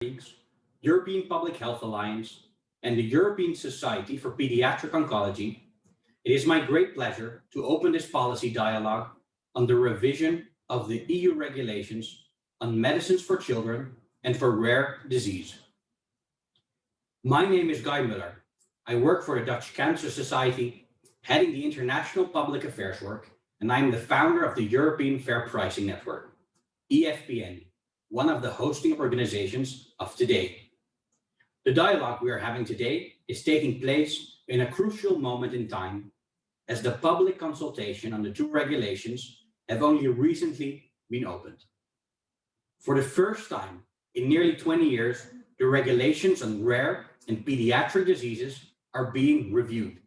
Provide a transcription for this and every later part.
colleagues, European Public Health Alliance, and the European Society for Pediatric Oncology, it is my great pleasure to open this policy dialogue on the revision of the EU regulations on medicines for children and for rare disease. My name is Guy Muller. I work for the Dutch Cancer Society, heading the international public affairs work, and I'm the founder of the European Fair Pricing Network, EFPN, one of the hosting organizations of today. The dialogue we are having today is taking place in a crucial moment in time, as the public consultation on the two regulations have only recently been opened. For the first time in nearly 20 years, the regulations on rare and pediatric diseases are being reviewed.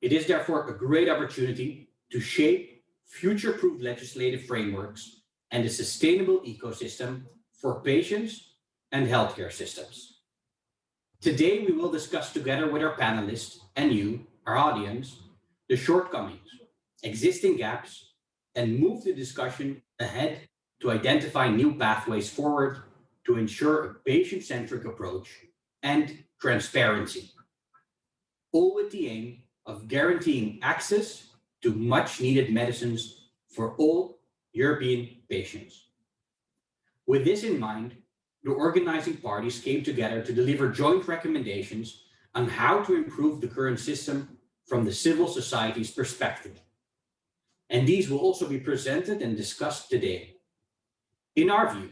It is therefore a great opportunity to shape future-proof legislative frameworks and a sustainable ecosystem for patients and healthcare systems. Today, we will discuss together with our panelists and you, our audience, the shortcomings, existing gaps, and move the discussion ahead to identify new pathways forward to ensure a patient-centric approach and transparency, all with the aim of guaranteeing access to much-needed medicines for all European patients. With this in mind, the organizing parties came together to deliver joint recommendations on how to improve the current system from the civil society's perspective. And these will also be presented and discussed today. In our view,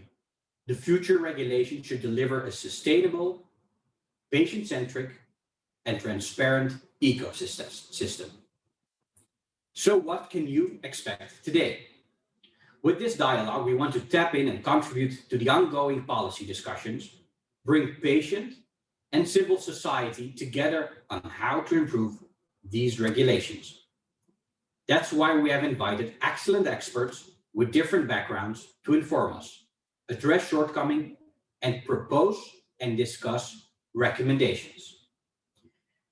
the future regulation should deliver a sustainable, patient-centric, and transparent ecosystem. So what can you expect today? With this dialogue, we want to tap in and contribute to the ongoing policy discussions, bring patient and civil society together on how to improve these regulations. That's why we have invited excellent experts with different backgrounds to inform us, address shortcomings, and propose and discuss recommendations.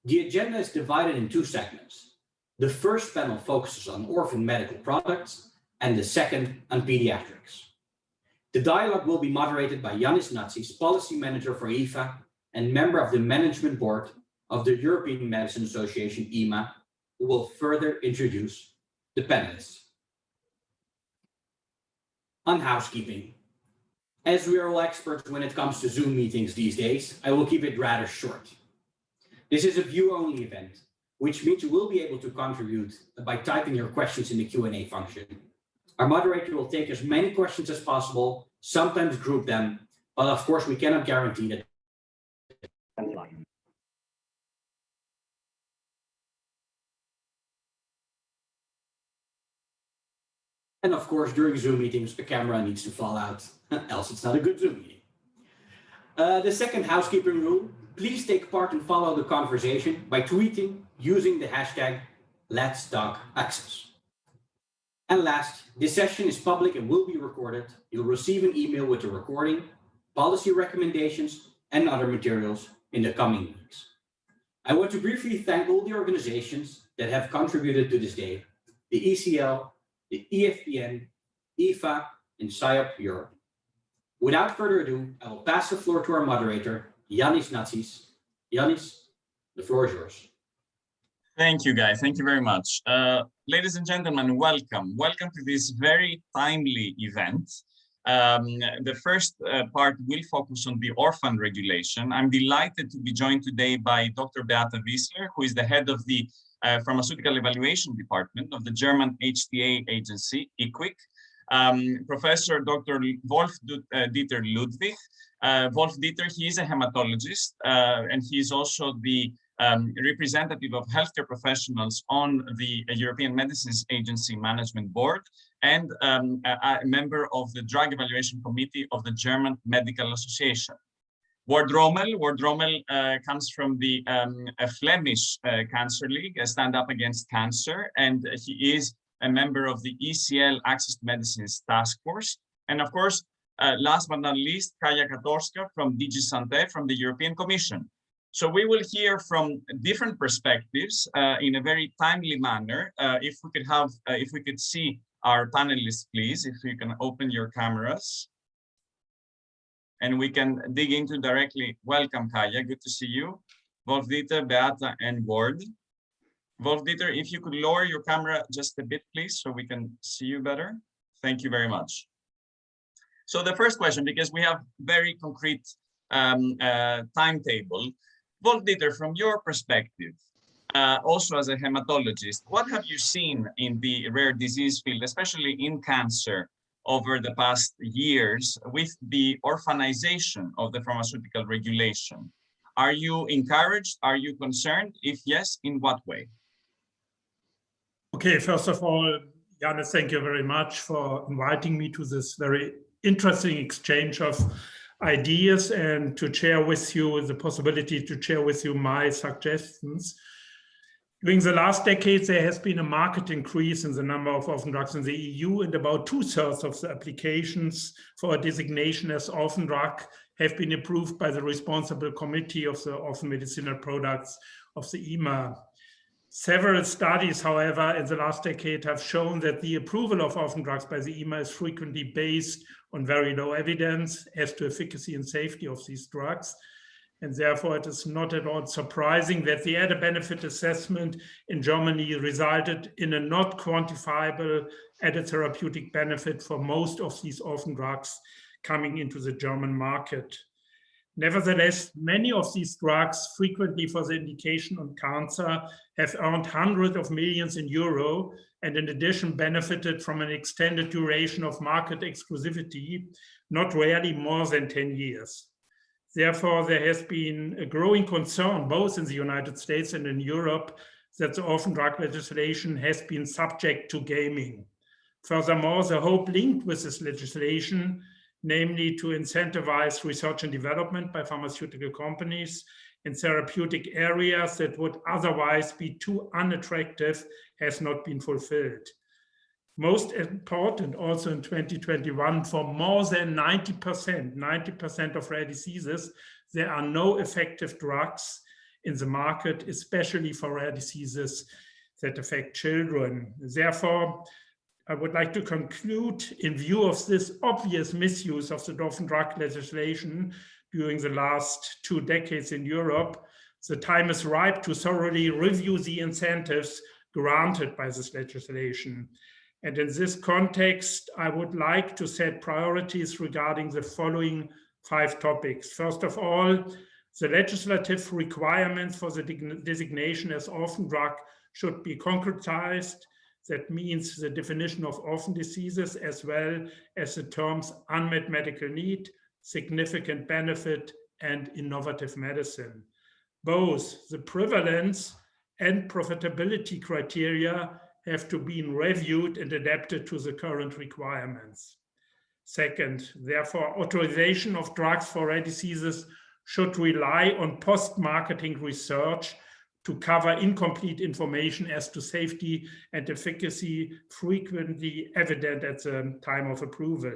The agenda is divided in two segments. The first panel focuses on orphan medical products, and the second on pediatrics. The dialogue will be moderated by Yannis Natsis, Policy Manager for EFA and member of the Management Board of the European Medicine Association, EMA, who will further introduce the panelists. On housekeeping. As we are all experts when it comes to Zoom meetings these days, I will keep it rather short. This is a view-only event, which means you will be able to contribute by typing your questions in the Q&A function. Our moderator will take as many questions as possible, sometimes group them, but of course we cannot guarantee that. And of course, during Zoom meetings, the camera needs to fall out, else it's not a good Zoom meeting. The second housekeeping rule, please take part and follow the conversation by tweeting using the hashtag #Let'sTalkAccess. And last, this session is public and will be recorded. You'll receive an email with the recording, policy recommendations, and other materials in the coming weeks. I want to briefly thank all the organizations that have contributed to this day, the ECL, the EFPN, EFA, and SIOP Europe. Without further ado, I will pass the floor to our moderator, Yannis Natsis. Yannis, the floor is yours. Thank you, Guy. Thank you very much. Ladies and gentlemen, welcome. Welcome to this very timely event. The first part will focus on the orphan regulation. I'm delighted to be joined today by Dr. Beata Wiesler, who is the head of the Pharmaceutical Evaluation Department of the German HTA agency, EQUIC. Professor Dr. Wolf-Dieter Ludwig. Wolf-Dieter, he is a hematologist, and he is also the representative of healthcare professionals on the European Medicines Agency Management Board and a member of the Drug Evaluation Committee of the German Medical Association. Ward Rommel comes from the Flemish Cancer League, Stand Up Against Cancer, and he is a member of the ECL Access to Medicines Task Force. And of course, last but not least, Kaja Katorska from DG Santé from the European Commission. So we will hear from different perspectives in a very timely manner. If we could see our panelists, please, if you can open your cameras. and we can dig into directly. Welcome, Kaya. Good to see you. Wolf-Dieter, Beata, and Gord. Wolf-Dieter, if you could lower your camera just a bit, please, so we can see you better. Thank you very much. So the first question, because we have very concrete timetable. Wolf-Dieter, from your perspective, also as a hematologist, what have you seen in the rare disease field, especially in cancer, over the past years with the orphanization of the pharmaceutical regulation? Are you encouraged? Are you concerned? If yes, in what way? Okay, first of all, Janis, thank you very much for inviting me to this very interesting exchange of ideas and to share with you the possibility to share with you my suggestions. During the last decades, there has been a marked increase in the number of orphan drugs in the EU, and about 2/3 of the applications for a designation as orphan drug have been approved by the responsible committee of the orphan medicinal products of the EMA. Several studies, however, in the last decade have shown that the approval of orphan drugs by the EMA is frequently based on very low evidence as to efficacy and safety of these drugs. And therefore, it is not at all surprising that the added benefit assessment in Germany resulted in a not quantifiable added therapeutic benefit for most of these orphan drugs coming into the German market. Nevertheless, many of these drugs, frequently for the indication on cancer, have earned hundreds of millions in euro and in addition benefited from an extended duration of market exclusivity, not rarely more than 10 years. Therefore, there has been a growing concern, both in the United States and in Europe, that the orphan drug legislation has been subject to gaming. Furthermore, the hope linked with this legislation, namely to incentivize research and development by pharmaceutical companies in therapeutic areas that would otherwise be too unattractive, has not been fulfilled. Most important, also in 2021, for more than 90% of rare diseases, there are no effective drugs in the market, especially for rare diseases that affect children. Therefore, I would like to conclude, in view of this obvious misuse of the orphan drug legislation during the last 2 decades in Europe, the time is ripe to thoroughly review the incentives granted by this legislation. And in this context, I would like to set priorities regarding the following 5 topics. First of all, the legislative requirements for the designation as orphan drug should be concretized. That means the definition of orphan diseases as well as the terms unmet medical need, significant benefit, and innovative medicine. Both the prevalence and profitability criteria have to be reviewed and adapted to the current requirements. Second, therefore, authorization of drugs for rare diseases should rely on post-marketing research to cover incomplete information as to safety and efficacy frequently evident at the time of approval.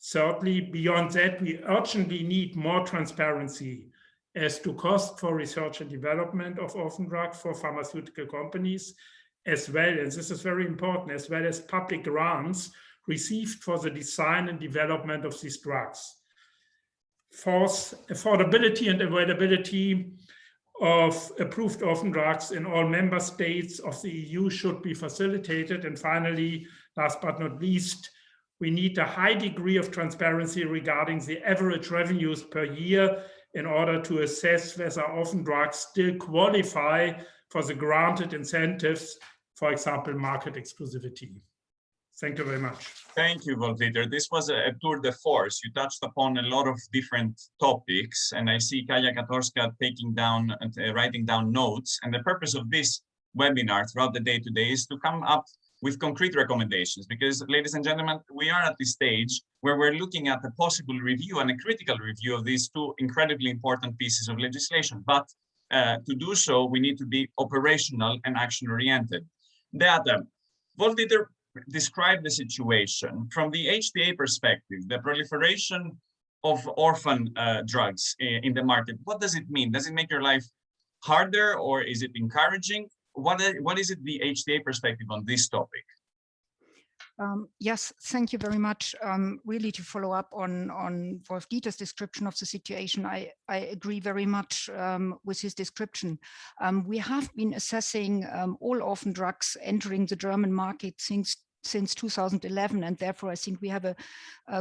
Thirdly, beyond that, we urgently need more transparency as to cost for research and development of orphan drugs for pharmaceutical companies, as well, and this is very important, as well as public grants received for the design and development of these drugs. Fourth, affordability and availability of approved orphan drugs in all member states of the EU should be facilitated. And finally, last but not least, we need a high degree of transparency regarding the average revenues per year in order to assess whether orphan drugs still qualify for the granted incentives, for example, market exclusivity. Thank you very much. Thank you, Wolf-Dieter. This was a tour de force. You touched upon a lot of different topics, and I see Kaja Katorska taking down and writing down notes. And the purpose of this webinar throughout the day today is to come up with concrete recommendations, because, ladies and gentlemen, we are at this stage where we're looking at a possible review and a critical review of these 2 incredibly important pieces of legislation. But to do so, we need to be operational and action-oriented. Beata, Wolf-Dieter describe the situation from the HTA perspective, the proliferation of orphan drugs in the market. What does it mean? Does it make your life harder, or is it encouraging? What is it the HTA perspective on this topic? Yes, thank you very much. Really, to follow up on Wolf-Dieter's description of the situation, I agree very much with his description. We have been assessing all orphan drugs entering the German market since 2011, and therefore I think we have a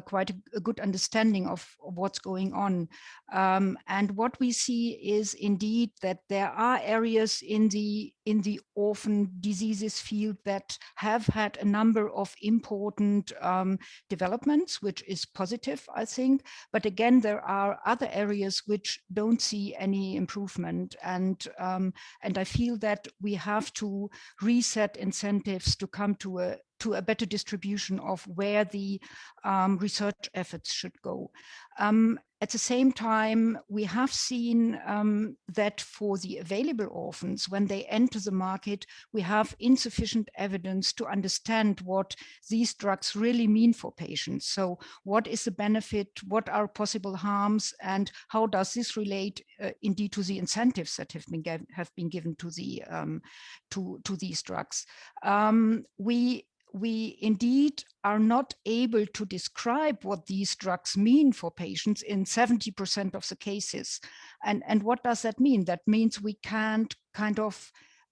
quite a good understanding of what's going on. And what we see is indeed that there are areas in the orphan diseases field that have had a number of important developments, which is positive, I think. But again, there are other areas which don't see any improvement, and I feel that we have to reset incentives to come to a better distribution of where the research efforts should go. At the same time, we have seen that for the available orphans, when they enter the market, we have insufficient evidence to understand what these drugs really mean for patients. So what is the benefit, what are possible harms, and how does this relate indeed to the incentives that have been given to these drugs? We indeed are not able to describe what these drugs mean for patients in 70% of the cases. And what does that mean? That means we can't kind of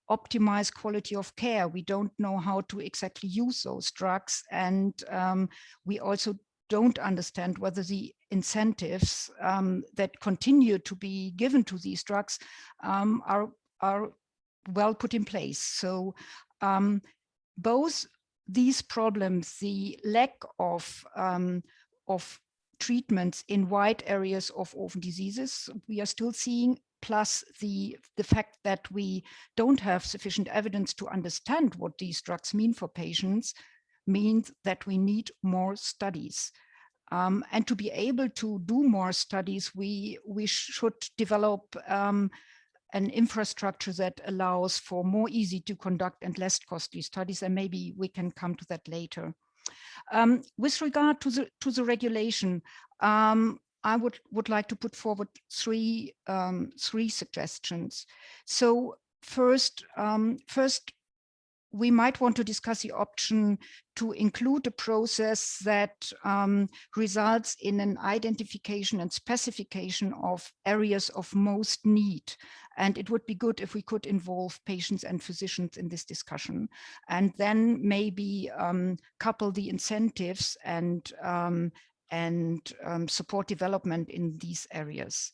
optimize quality of care. We don't know how to exactly use those drugs. And we also don't understand whether the incentives that continue to be given to these drugs are well put in place. So both these problems, the lack of treatments in wide areas of orphan diseases, we are still seeing, plus the fact that we don't have sufficient evidence to understand what these drugs mean for patients, means that we need more studies. And to be able to do more studies, we should develop an infrastructure that allows for more easy to conduct and less costly studies, and maybe we can come to that later. With regard to the regulation, I would like to put forward three suggestions. So first, we might want to discuss the option to include a process that results in an identification and specification of areas of most need. And it would be good if we could involve patients and physicians in this discussion, and then maybe couple the incentives and support development in these areas.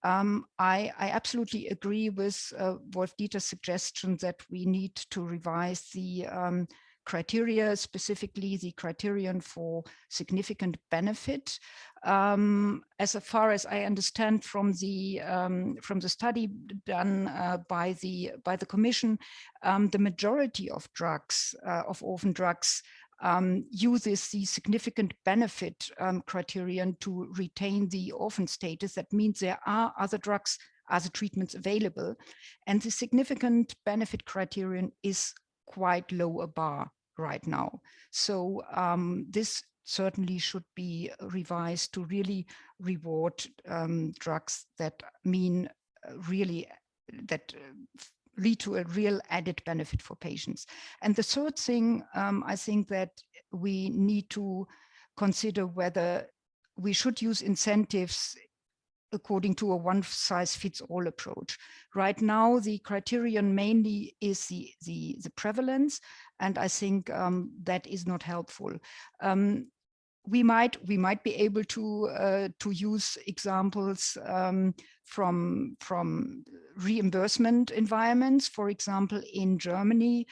I absolutely agree with Wolf-Dieter's suggestion that we need to revise the criteria, specifically the criterion for significant benefit. As far as I understand from the study done by the Commission, the majority of drugs, of orphan drugs, uses the significant benefit criterion to retain the orphan status. That means there are other drugs, other treatments available, and the significant benefit criterion is quite low a bar right now. So this certainly should be revised to really reward drugs that mean really that lead to a real added benefit for patients. And the third thing, I think that we need to consider whether we should use incentives according to a one-size-fits-all approach. Right now, the criterion mainly is the prevalence, and I think that is not helpful. We might be able to use examples from reimbursement environments. For example, in Germany,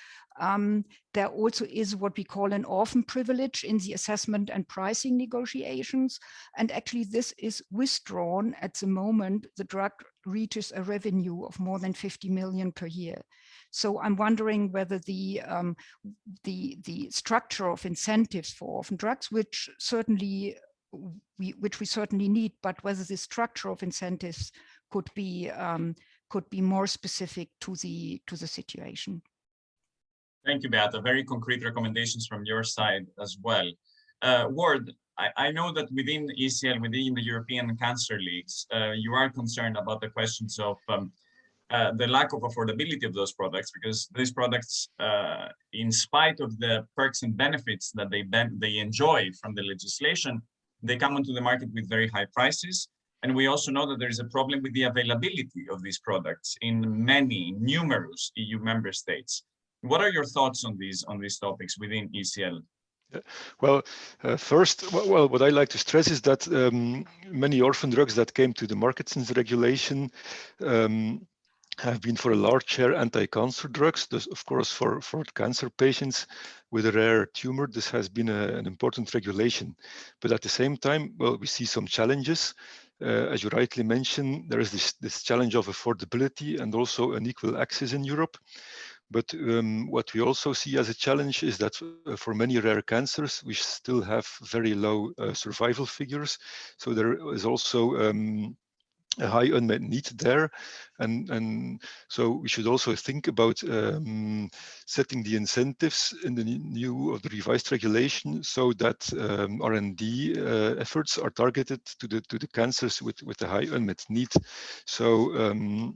there also is what we call an orphan privilege in the assessment and pricing negotiations. And actually this is withdrawn at the moment the drug reaches a revenue of more than 50 million per year. So I'm wondering whether the structure of incentives for orphan drugs, which we certainly need, but whether the structure of incentives could be more specific to the situation. Thank you, Beata. Very concrete recommendations from your side as well. Ward, I know that within ECL, within the European Cancer Leagues, you are concerned about the questions of the lack of affordability of those products, because these products, in spite of the perks and benefits that they enjoy from the legislation, they come onto the market with very high prices. And we also know that there is a problem with the availability of these products in numerous EU member states. What are your thoughts on these topics within ECL? Well, first, what I like to stress is that many orphan drugs that came to the market since the regulation have been for a large share anti-cancer drugs. This, of course, for cancer patients with a rare tumor, this has been an important regulation. But at the same time, well, we see some challenges. As you rightly mentioned, there is this challenge of affordability and also unequal access in Europe. But what we also see as a challenge is that for many rare cancers, we still have very low survival figures. So there is also a high unmet need there. And so we should also think about setting the incentives in the revised regulation so that R&D efforts are targeted to the cancers with a high unmet need. So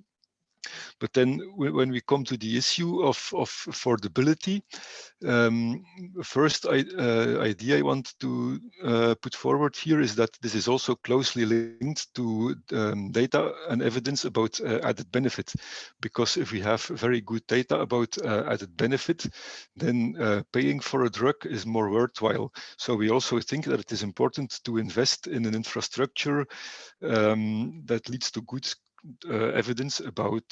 but then when we come to the issue of affordability, first idea I want to put forward here is that this is also closely linked to data and evidence about added benefit. Because if we have very good data about added benefit, then paying for a drug is more worthwhile. So we also think that it is important to invest in an infrastructure that leads to good evidence about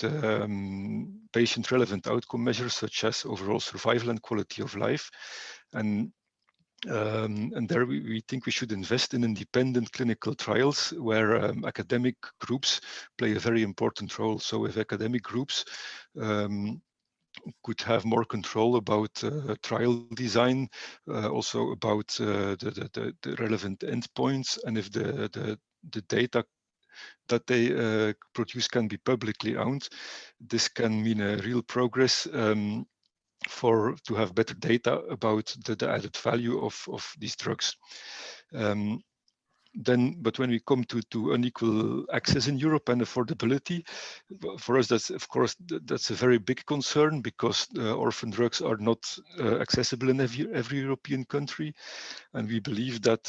patient-relevant outcome measures such as overall survival and quality of life. And there we think we should invest in independent clinical trials where academic groups play a very important role. So if academic groups could have more control about trial design, also about the relevant endpoints, and if the data that they produce can be publicly owned, this can mean a real progress to have better data about the added value of these drugs. But when we come to unequal access in Europe and affordability, for us, that's of course that's a very big concern, because orphan drugs are not accessible in every European country, and we believe that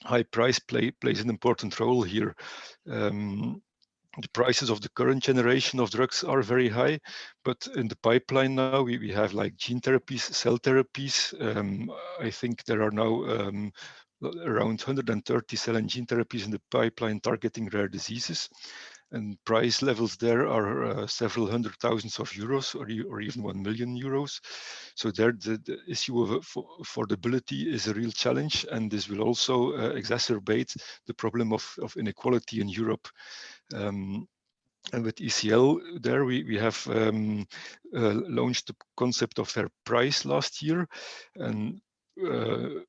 high price plays an important role here. The prices of the current generation of drugs are very high, but in the pipeline now we have like gene therapies, cell therapies. I think there are now around 130 cell and gene therapies in the pipeline targeting rare diseases, and price levels there are several hundred thousands of euros or even 1 million euros. So there the issue of affordability is a real challenge, and this will also exacerbate the problem of inequality in Europe. And with ECL there, we have launched the concept of fair price last year. And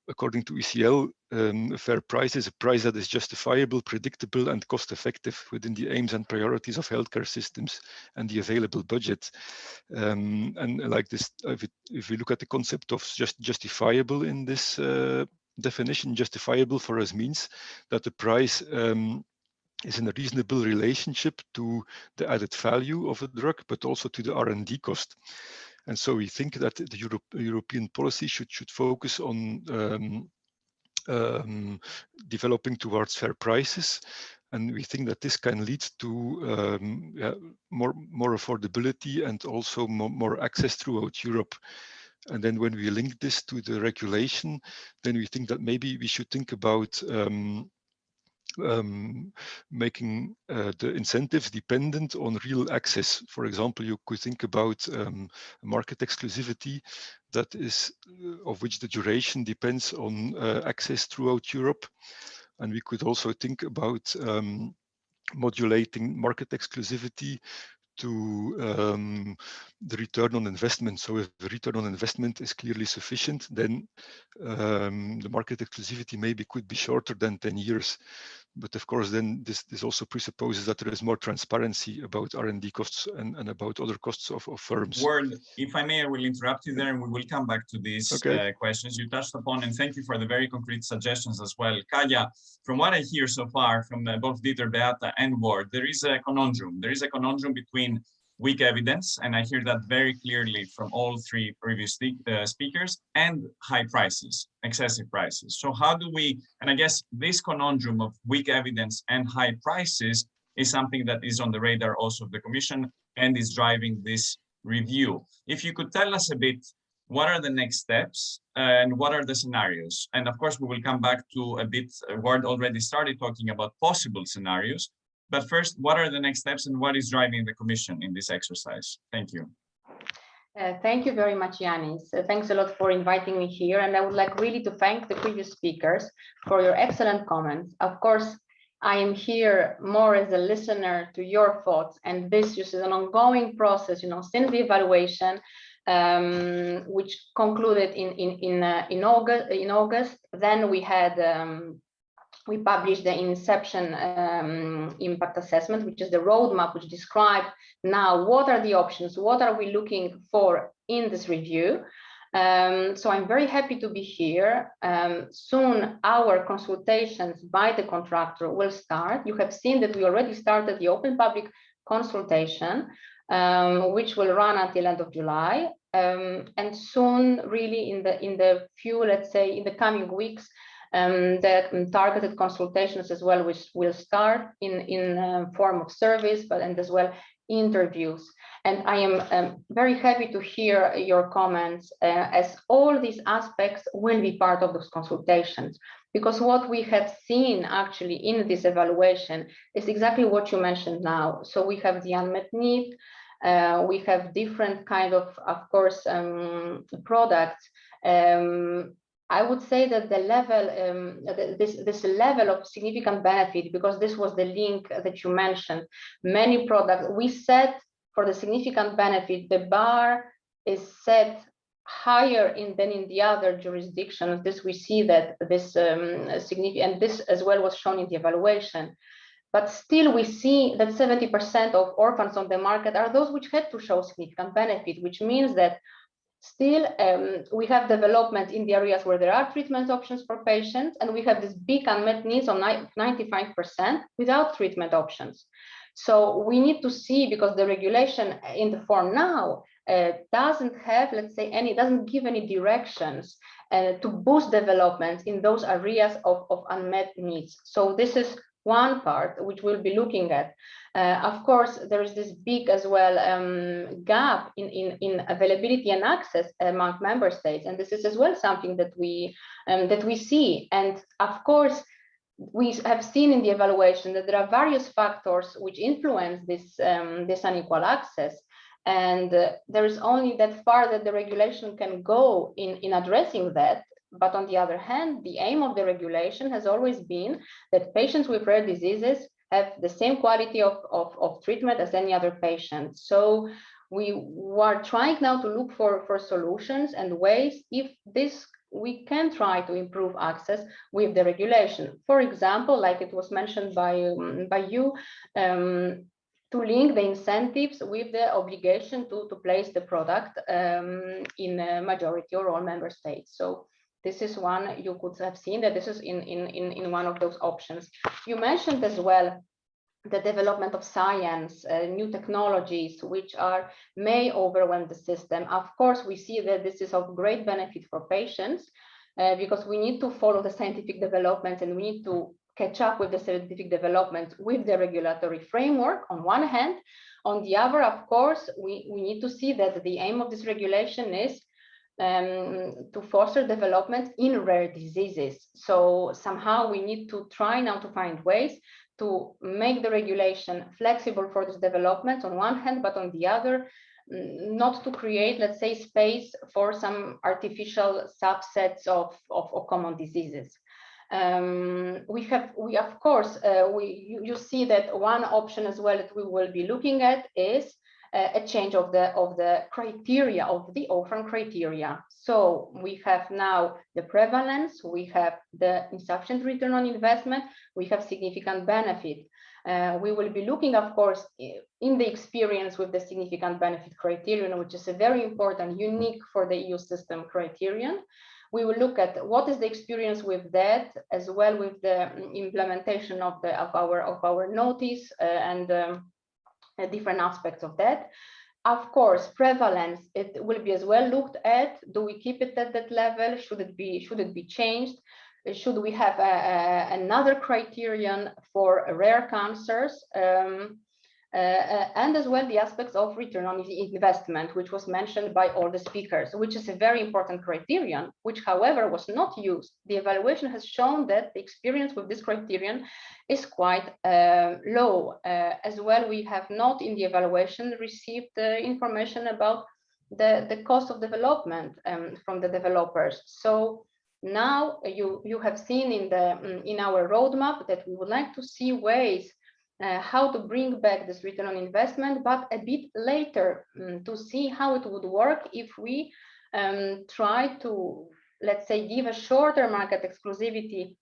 according to ECL, a fair price is a price that is justifiable, predictable, and cost-effective within the aims and priorities of healthcare systems and the available budget. And like this, if we look at the concept of justifiable in this definition, justifiable for us means that the price is in a reasonable relationship to the added value of a drug, but also to the R&D cost. And so we think that the European policy should focus on developing towards fair prices. And we think that this can lead to more affordability and also more access throughout Europe. And then when we link this to the regulation, then we think that maybe we should think about making the incentives dependent on real access. For example, you could think about market exclusivity that is of which the duration depends on access throughout Europe. And we could also think about modulating market exclusivity to the return on investment. So if the return on investment is clearly sufficient, then the market exclusivity maybe could be shorter than 10 years. But of course, then this also presupposes that there is more transparency about R&D costs and about other costs of firms. Word, if I may, I will interrupt you there and we will come back to these questions you touched upon, and thank you for the very concrete suggestions as well. Kaya, from what I hear so far from both Dieter, Beata, and Ward, there is a conundrum. There is a conundrum between weak evidence, and I hear that very clearly from all three previous speakers, and high prices, excessive prices. So how do we, and I guess this conundrum of weak evidence and high prices is something that is on the radar also of the Commission and is driving this review. If you could tell us a bit, what are the next steps and what are the scenarios? And of course, we will come back to a bit, Ward already started talking about possible scenarios. But first, what are the next steps and what is driving the Commission in this exercise? Thank you. Thank you very much, Yanis. Thanks a lot for inviting me here. And I would like really to thank the previous speakers for your excellent comments. Of course, I am here more as a listener to your thoughts. And this is an ongoing process, since the evaluation, which concluded in August. Then we had we published the inception impact assessment, which is the roadmap which describes now what are the options, what are we looking for in this review. So I'm very happy to be here. Soon our consultations by the contractor will start. You have seen that we already started the open public consultation, which will run until end of July. And soon, really in the few, let's say, in the coming weeks, the targeted consultations as well, which will start in form of surveys, and as well interviews. And I am very happy to hear your comments, as all these aspects will be part of those consultations. Because what we have seen actually in this evaluation is exactly what you mentioned now. So we have the unmet need, we have different kind of course, products. I would say that the level, this level of significant benefit, because this was the link that you mentioned, many products, we set for the significant benefit, the bar is set higher than in the other jurisdictions. This we see that this significant, and this as well was shown in the evaluation. But still we see that 70% of orphans on the market are those which had to show significant benefit, which means that still, we have development in the areas where there are treatment options for patients, and we have this big unmet needs on 95% without treatment options. So we need to see, because the regulation in the form now doesn't have, let's say, doesn't give any directions to boost development in those areas of unmet needs. So this is one part which we'll be looking at. Of course, there is this big as well gap in availability and access among member states, and this is as well something that we see. And of course, we have seen in the evaluation that there are various factors which influence this unequal access, and there is only that far that the regulation can go in addressing that. But on the other hand, the aim of the regulation has always been that patients with rare diseases have the same quality of treatment as any other patient. So we are trying now to look for solutions and ways if this we can try to improve access with the regulation. For example, like it was mentioned by you, to link the incentives with the obligation to place the product in a majority or all member states. So this is one you could have seen that this is in one of those options. You mentioned as well the development of science, new technologies, which may overwhelm the system. Of course, we see that this is of great benefit for patients because we need to follow the scientific developments and we need to catch up with the scientific development with the regulatory framework on one hand. On the other, of course, we need to see that the aim of this regulation is to foster development in rare diseases. So somehow we need to try now to find ways to make the regulation flexible for this development on one hand, but on the other, not to create, let's say, space for some artificial subsets of common diseases. You see that one option as well that we will be looking at is a change of the criteria, of the orphan criteria. So we have now the prevalence, we have the insufficient return on investment, we have significant benefit. We will be looking, of course, in the experience with the significant benefit criterion, which is a very important, unique for the EU system criterion. We will look at what is the experience with that, as well with the implementation of our notice and different aspects of that. Of course, prevalence, it will be as well looked at. Do we keep it at that level? Should it be changed? Should we have another criterion for rare cancers? And as well the aspects of return on investment, which was mentioned by all the speakers, which is a very important criterion, which however was not used. The evaluation has shown that the experience with this criterion is quite low. As well, we have not in the evaluation received information about the cost of development from the developers. So now you have seen in our roadmap that we would like to see ways how to bring back this return on investment, but a bit later to see how it would work if we try to, let's say, give a shorter market exclusivity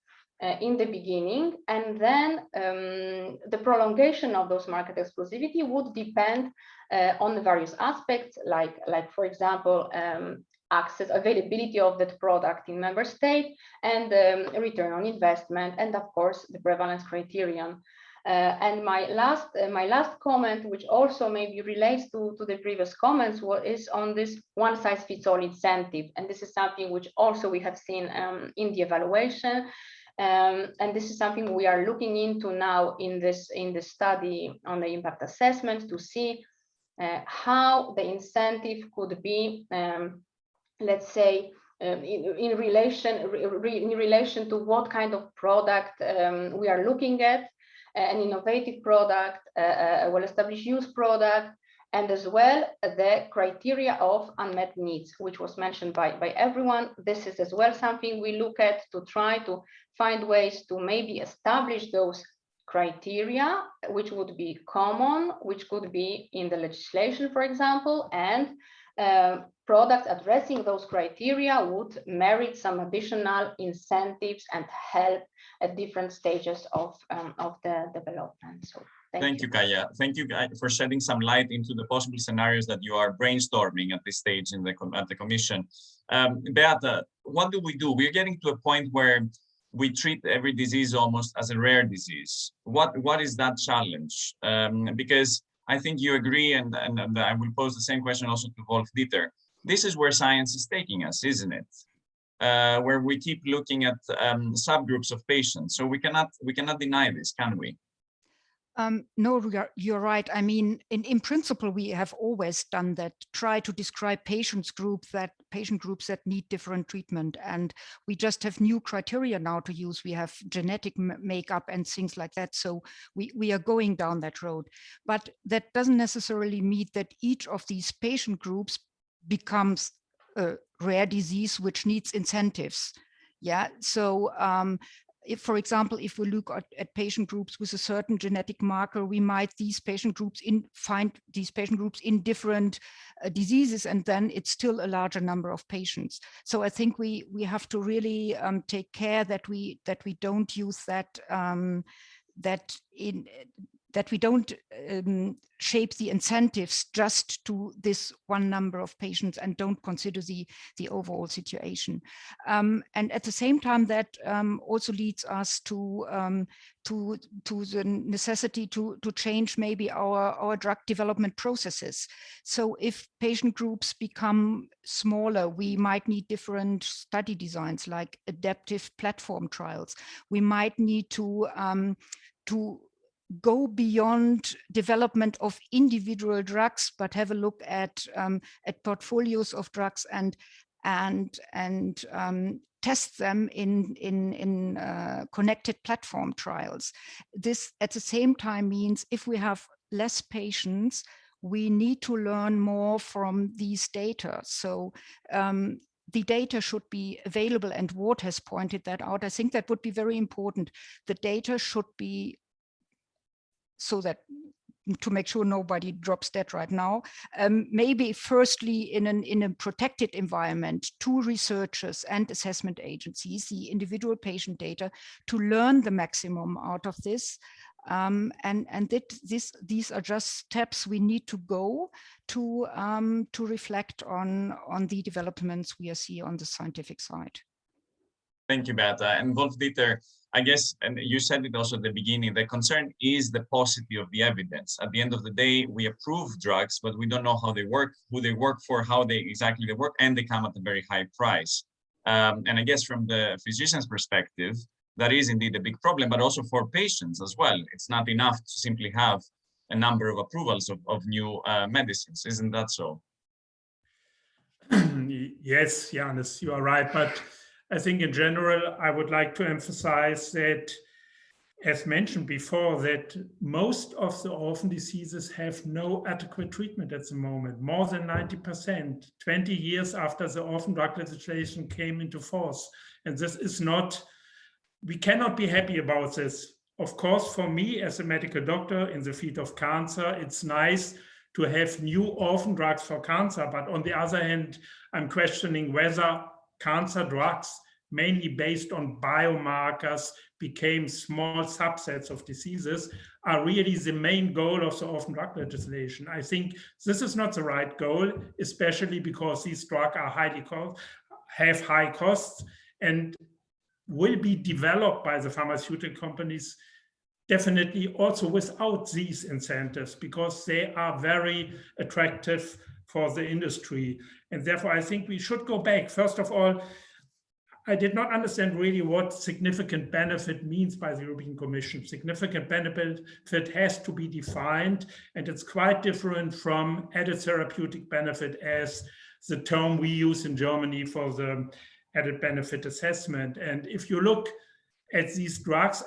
in the beginning, and then the prolongation of those market exclusivity would depend on the various aspects, like for example, access, availability of that product in member state, and return on investment, and of course the prevalence criterion. And my last comment, which also maybe relates to the previous comments, is on this one-size-fits-all incentive. And this is something which also we have seen in the evaluation. And this is something we are looking into now in this study on the impact assessment to see how the incentive could be, let's say, in relation to what kind of product we are looking at. An innovative product, a well-established use product, and as well the criteria of unmet needs, which was mentioned by everyone. This is as well something we look at to try to find ways to maybe establish those criteria, which would be common, which could be in the legislation, for example, and products addressing those criteria would merit some additional incentives and help at different stages of the development. So thank you, Kaya. Thank you for shedding some light into the possible scenarios that you are brainstorming at this stage in at the Commission. Beata, what do we do? We're getting to a point where we treat every disease almost as a rare disease. What is that challenge? Because I think you agree, and I will pose the same question also to Wolf Dieter. This is where science is taking us, isn't it? Where we keep looking at subgroups of patients. So we cannot deny this, can we? No, you're right. I mean, in principle, we have always done that, try to describe patient groups that need different treatment. And we just have new criteria now to use. We have genetic makeup and things like that. So we are going down that road. But that doesn't necessarily mean that each of these patient groups becomes a rare disease which needs incentives. Yeah, so if, for example, if we look at patient groups with a certain genetic marker, we might find these patient groups in different diseases, and then it's still a larger number of patients. So I think we have to really take care that we don't use that that we don't shape the incentives just to this one number of patients and don't consider the overall situation. And at the same time, that also leads us to the necessity to change maybe our drug development processes. So if patient groups become smaller, we might need different study designs like adaptive platform trials. We might need to go beyond development of individual drugs, but have a look at portfolios of drugs and test them in connected platform trials. This at the same time means if we have less patients, we need to learn more from these data. So the data should be available, and Ward has pointed that out. I think that would be very important. The data should be so that to make sure nobody drops dead right now. Maybe firstly in a protected environment, to researchers and assessment agencies, the individual patient data, to learn the maximum out of this. These are just steps we need to go to reflect on the developments we see on the scientific side. Thank you, Beata. And Wolf-Dieter, I guess, and you said it also at the beginning, the concern is the paucity of the evidence. At the end of the day, we approve drugs, but we don't know how they work, who they work for, how they exactly work, and they come at a very high price. And I guess from the physician's perspective, that is indeed a big problem, but also for patients as well. It's not enough to simply have a number of approvals of new medicines. Isn't that so? Yes, Janis, you are right. But I think in general, I would like to emphasize that, as mentioned before, that most of the orphan diseases have no adequate treatment at the moment, more than 90%, 20 years after the orphan drug legislation came into force. And this is not, we cannot be happy about this. Of course, for me as a medical doctor in the field of cancer, it's nice to have new orphan drugs for cancer. But on the other hand, I'm questioning whether cancer drugs, mainly based on biomarkers, became small subsets of diseases, are really the main goal of the orphan drug legislation. I think this is not the right goal, especially because these drugs are have high costs and will be developed by the pharmaceutical companies definitely also without these incentives, because they are very attractive for the industry. And therefore, I think we should go back. First of all, I did not understand really what significant benefit means by the European Commission. Significant benefit has to be defined, and it's quite different from added therapeutic benefit as the term we use in Germany for the added benefit assessment. And if you look at these drugs,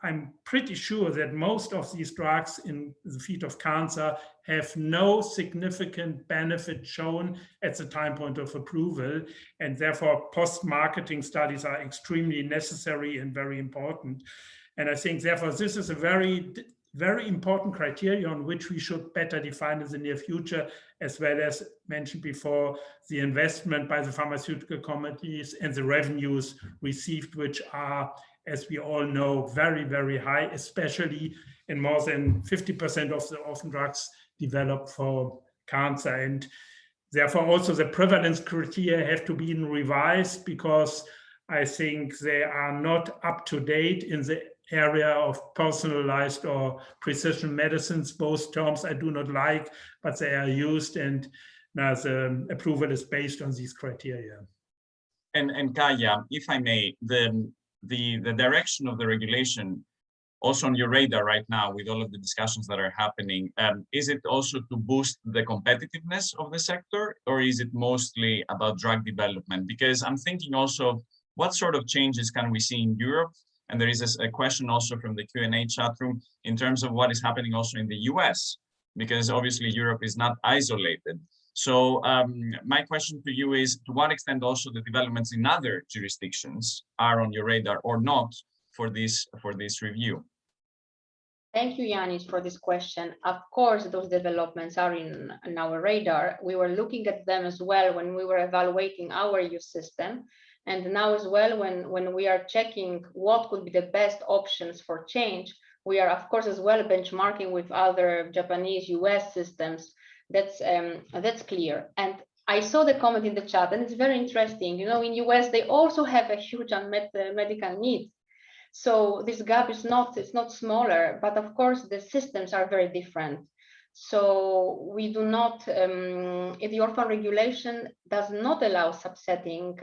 I'm pretty sure that most of these drugs in the field of cancer have no significant benefit shown at the time point of approval. And therefore, post-marketing studies are extremely necessary and very important. And I think, therefore, this is a very, very important criteria on which we should better define in the near future, as well as mentioned before, the investment by the pharmaceutical companies and the revenues received, which are, as we all know, very, very high, especially in more than 50% of the orphan drugs developed for cancer. And therefore, also the prevalence criteria have to be revised, because I think they are not up to date in the area of personalized or precision medicines. Both terms I do not like, but they are used, and now the approval is based on these criteria. And Kaya, if I may, the direction of the regulation also on your radar right now with all of the discussions that are happening, is it also to boost the competitiveness of the sector, or is it mostly about drug development? Because I'm thinking also, what sort of changes can we see in Europe? And there is a question also from the Q&A chat room in terms of what is happening also in the US, because obviously Europe is not isolated. So my question to you is, to what extent also the developments in other jurisdictions are on your radar or not for this review? Thank you, Yanis, for this question. Of course, those developments are in our radar. We were looking at them as well when we were evaluating our EU system. And now as well, when we are checking what could be the best options for change, we are, of course, as well benchmarking with other Japanese, US systems. That's clear. And I saw the comment in the chat, and it's very interesting. You know, in US, they also have a huge unmet medical need. So this gap is not smaller, but of course, the systems are very different. So we do not, the orphan regulation does not allow subsetting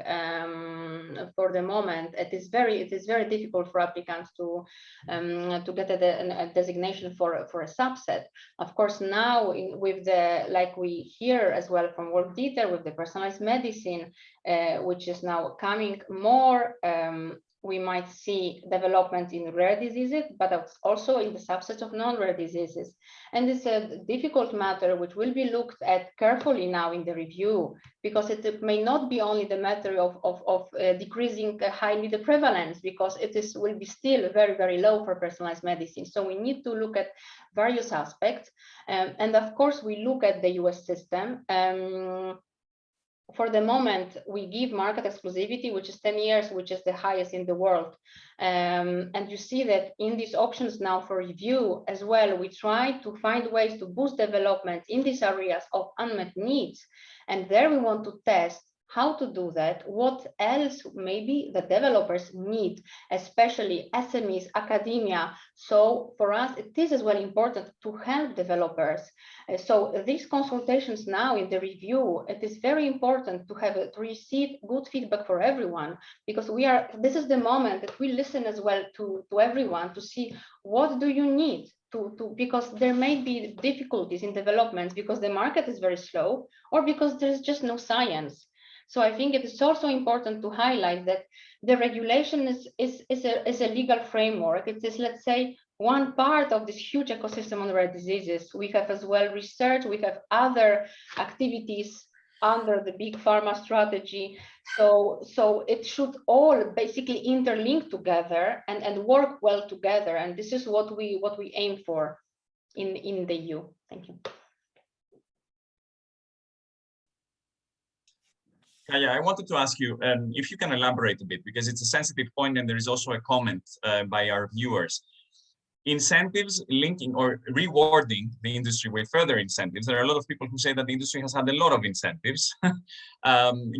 for the moment. It is very difficult for applicants to get a designation for a subset. Of course, now with the, like we hear as well from Wolf-Dieter, with the personalized medicine, which is now coming more, we might see development in rare diseases, but also in the subset of non-rare diseases. And it's a difficult matter which will be looked at carefully now in the review, because it may not be only the matter of decreasing highly the prevalence, because will be still very, very low for personalized medicine. So we need to look at various aspects. And of course, we look at the US system. For the moment, we give market exclusivity, which is 10 years, which is the highest in the world. And you see that in these options now for review as well, we try to find ways to boost development in these areas of unmet needs. And there we want to test how to do that, what else maybe the developers need, especially SMEs, academia. So for us, it is as well important to help developers. So these consultations now in the review, it is very important to receive good feedback for everyone, because this is the moment that we listen as well to everyone to see what do you need because there may be difficulties in development because the market is very slow or because there's just no science. So I think it is also important to highlight that the regulation is a legal framework. It is, let's say, one part of this huge ecosystem on rare diseases. We have as well research, we have other activities under the big pharma strategy. So it should all basically interlink together and work well together. And this is what we aim for in the EU. Thank you. Kaya, I wanted to ask you if you can elaborate a bit, because it's a sensitive point and there is also a comment by our viewers. Incentives linking or rewarding the industry with further incentives. There are a lot of people who say that the industry has had a lot of incentives,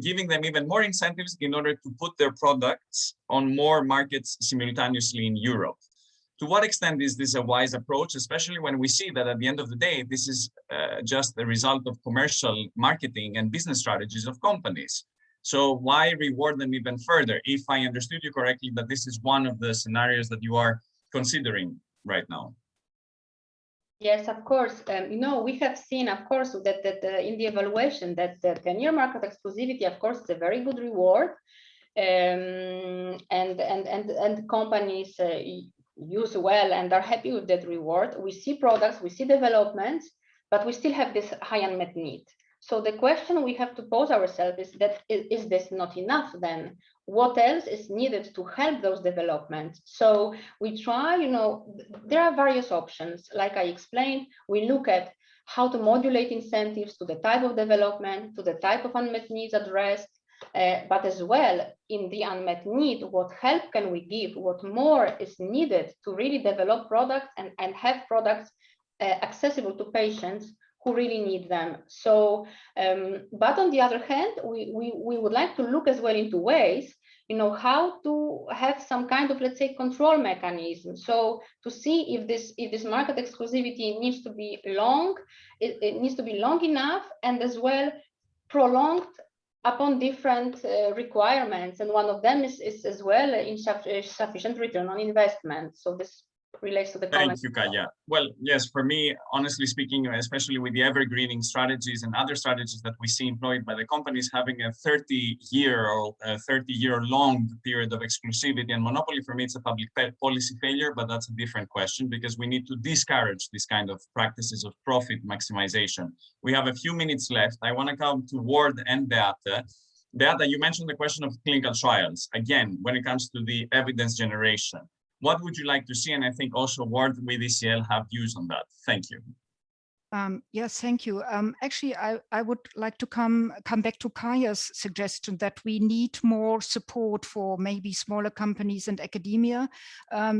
giving them even more incentives in order to put their products on more markets simultaneously in Europe. To what extent is this a wise approach, especially when we see that at the end of the day, this is just the result of commercial marketing and business strategies of companies? So why reward them even further? If I understood you correctly, that this is one of the scenarios that you are considering right now. Yes, of course. We have seen, of course, that in the evaluation that the 10-year market exclusivity, of course, is a very good reward, and companies use well and are happy with that reward. We see products, we see developments, but we still have this high unmet need. So the question we have to pose ourselves is that is this not enough then? What else is needed to help those developments? So we try, there are various options. Like I explained, we look at how to modulate incentives to the type of development, to the type of unmet needs addressed, but as well in the unmet need, what help can we give? What more is needed to really develop products and have products accessible to patients who really need them? So, but on the other hand, we would like to look as well into ways, how to have some kind of, let's say, control mechanism. So to see if this market exclusivity needs to be long, it needs to be long enough and as well prolonged upon different requirements, and one of them is as well insufficient return on investment. So this relates to the Thank you, Kaya. Well, yes, for me, honestly speaking, especially with the evergreening strategies and other strategies that we see employed by the companies, having a 30-year-long period of exclusivity and monopoly, for me, it's a public policy failure, but that's a different question because we need to discourage this kind of practices of profit maximization. We have a few minutes left. I want to come to Ward and Beata. Beata, you mentioned the question of clinical trials. Again, when it comes to the evidence generation, what would you like to see? And I think also Ward with ECL have views on that. Thank you. Yes, thank you. Actually, I would like to come back to Kaya's suggestion that we need more support for maybe smaller companies and academia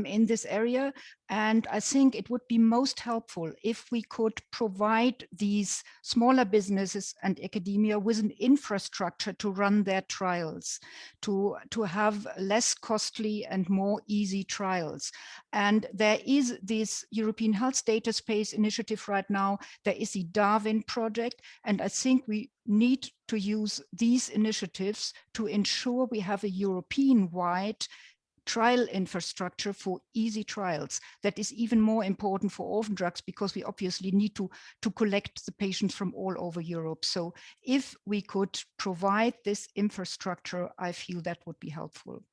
in this area. And I think it would be most helpful if we could provide these smaller businesses and academia with an infrastructure to run their trials, to have less costly and more easy trials. And there is this European Health Data Space initiative right now. There is the Darwin project, and I think we need to use these initiatives to ensure we have a European-wide trial infrastructure for easy trials. That is even more important for orphan drugs because we obviously need to collect the patients from all over Europe. So if we could provide this infrastructure, I feel that would be helpful.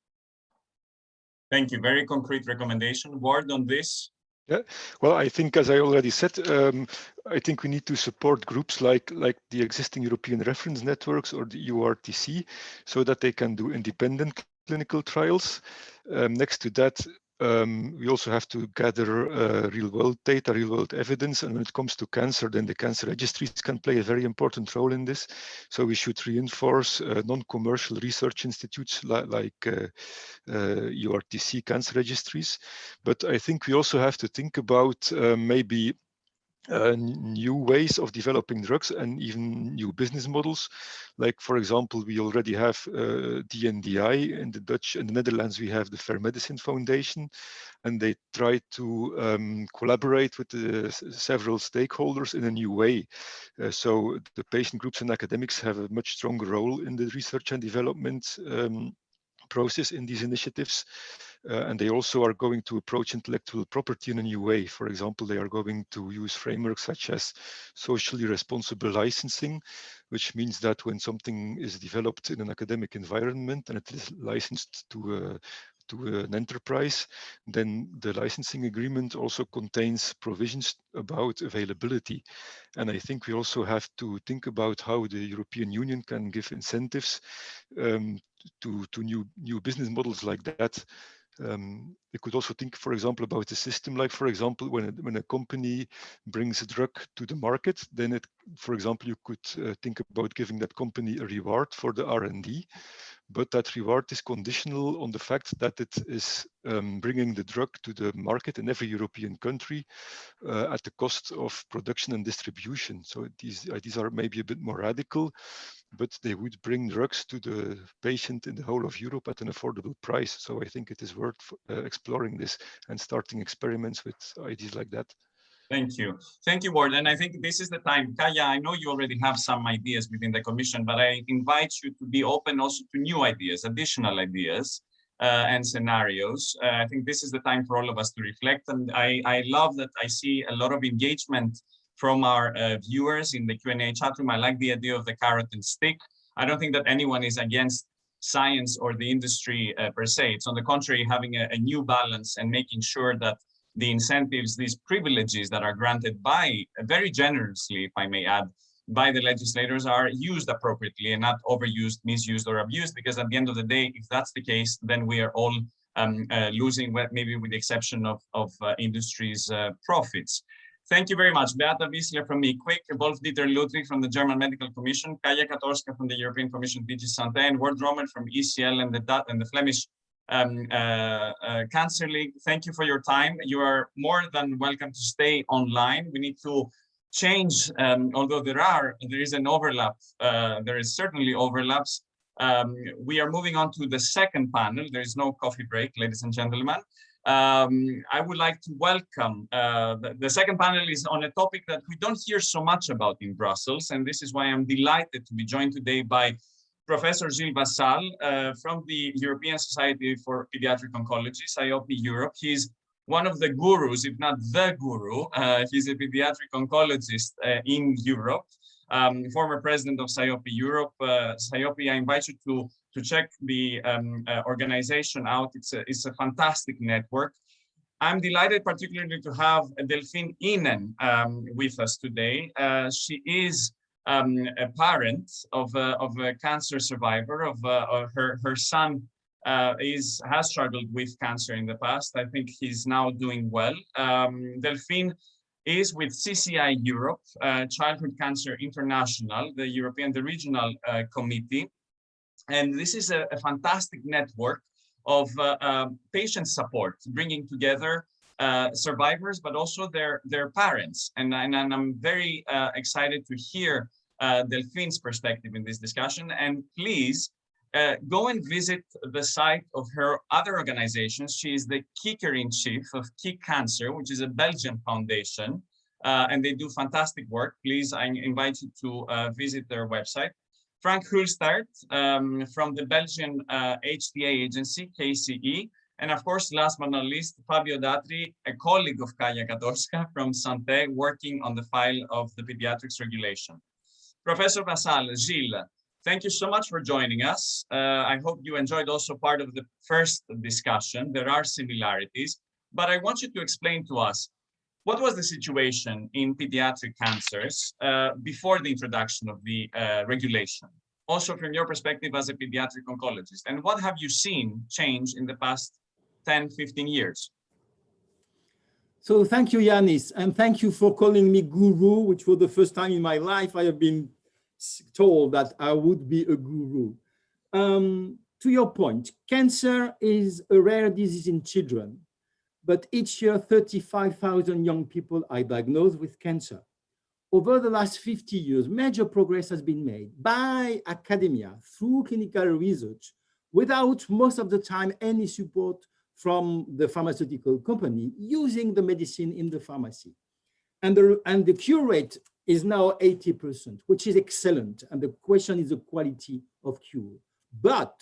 Thank you. Very concrete recommendation. Word on this? Yeah, well, I think, as I already said, I think we need to support groups like the existing European reference networks or the EURTC, so that they can do independent clinical trials. Next to that, we also have to gather real-world data, real-world evidence, and when it comes to cancer, then the cancer registries can play a very important role in this. So we should reinforce non-commercial research institutes like EURTC cancer registries. But I think we also have to think about maybe new ways of developing drugs and even new business models. Like, for example, we already have DNDi in the Netherlands. We have the Fair Medicine Foundation, and they try to collaborate with several stakeholders in a new way. So the patient groups and academics have a much stronger role in the research and development process in these initiatives. And they also are going to approach intellectual property in a new way. For example, they are going to use frameworks such as socially responsible licensing, which means that when something is developed in an academic environment and it is licensed to an enterprise, then the licensing agreement also contains provisions about availability. And I think we also have to think about how the European Union can give incentives to new business models like that. We could also think, for example, about a system like, for example, when a company brings a drug to the market, then for example, you could think about giving that company a reward for the R&D, but that reward is conditional on the fact that it is bringing the drug to the market in every European country at the cost of production and distribution. So these are maybe a bit more radical, but they would bring drugs to the patient in the whole of Europe at an affordable price. So I think it is worth exploring this and starting experiments with ideas like that. Thank you. Thank you, Ward. And I think this is the time. Kaya, I know you already have some ideas within the Commission, but I invite you to be open also to new ideas, additional ideas and scenarios. I think this is the time for all of us to reflect. And I love that I see a lot of engagement from our viewers in the Q&A chat room. I like the idea of the carrot and stick. I don't think that anyone is against science or the industry per se. It's on the contrary, having a new balance and making sure that the incentives, these privileges that are granted by, very generously, if I may add, by the legislators are used appropriately and not overused, misused, or abused, because at the end of the day, if that's the case, then we are all losing, maybe with the exception of industry's profits. Thank you very much. Beata Wiesler from MIQUIC, Wolf-Dieter Ludwig from the German Medical Commission, Kaya Katorska from the European Commission DG Santé, and Ward Romer from ECL and the Flemish Cancer League. Thank you for your time. You are more than welcome to stay online. We need to change, although there is an overlap, there is certainly overlaps. We are moving on to the second panel. There is no coffee break, ladies and gentlemen. I would like to welcome, the second panel is on a topic that we don't hear so much about in Brussels, and this is why I'm delighted to be joined today by Professor Gilles Vassal from the European Society for Pediatric Oncology, SIOP Europe. He's one of the gurus, if not the guru. He's a pediatric oncologist in Europe, former president of SIOP Europe. SIOP, I invite you to check the organization out. It's a fantastic network. I'm delighted particularly to have Delphine Ihnen with us today. She is a parent of a cancer survivor. Her son has struggled with cancer in the past. I think he's now doing well. Delphine is with CCI Europe, Childhood Cancer International, the regional committee. And this is a fantastic network of patient support, bringing together survivors, but also their parents. And I'm very excited to hear Delphine's perspective in this discussion. And please go and visit the site of her other organizations. She is the Kicker-in-Chief of Kick Cancer, which is a Belgian foundation, and they do fantastic work. Please, I invite you to visit their website. Frank Hulstert from the Belgian HTA agency, KCE. And of course, last but not least, Fabio Datri, a colleague of Kaya Katorska from Santé, working on the file of the pediatrics regulation. Professor Vassal, Gilles, Thank you so much for joining us. I hope you enjoyed also part of the first discussion. There are similarities, but I want you to explain to us what was the situation in pediatric cancers before the introduction of the regulation? Also from your perspective as a pediatric oncologist, and what have you seen change in the past 10, 15 years? So thank you, Yanis, and thank you for calling me guru, which for the first time in my life, I have been told that I would be a guru. To your point, cancer is a rare disease in children, but each year 35,000 young people are diagnosed with cancer. Over the last 50 years, major progress has been made by academia through clinical research without most of the time any support from the pharmaceutical company using the medicine in the pharmacy. And the cure rate is now 80%, which is excellent. And the question is the quality of cure. But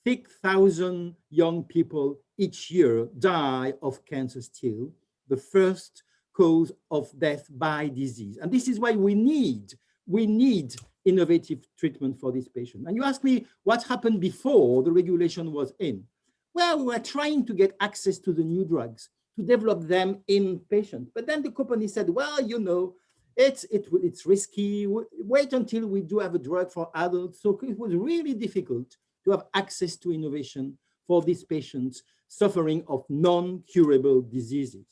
6,000 young people each year die of cancer still, the first cause of death by disease. And this is why we need innovative treatment for this patient. And you ask me what happened before the regulation was in. Well, we were trying to get access to the new drugs, to develop them in patients. But then the company said, well, you know, it's risky. Wait until we do have a drug for adults. So it was really difficult to have access to innovation for these patients suffering of non-curable diseases.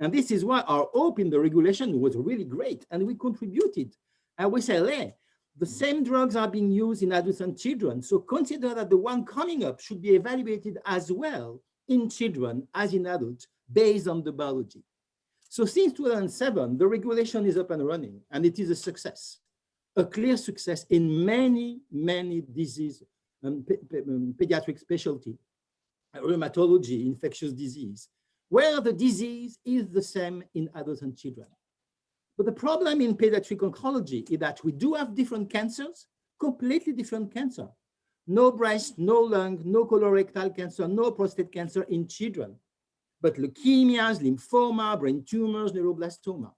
And this is why our hope in the regulation was really great. And we contributed. And we said, hey, the same drugs are being used in adults and children. So consider that the one coming up should be evaluated as well in children as in adults based on the biology. So since 2007, the regulation is up and running, and it is a success, a clear success in many, many diseases, pediatric specialty, rheumatology, infectious disease, where the disease is the same in adults and children. But the problem in pediatric oncology is that we do have different cancers, completely different cancer. No breast, no lung, no colorectal cancer, no prostate cancer in children, but leukemias, lymphoma, brain tumors, neuroblastoma.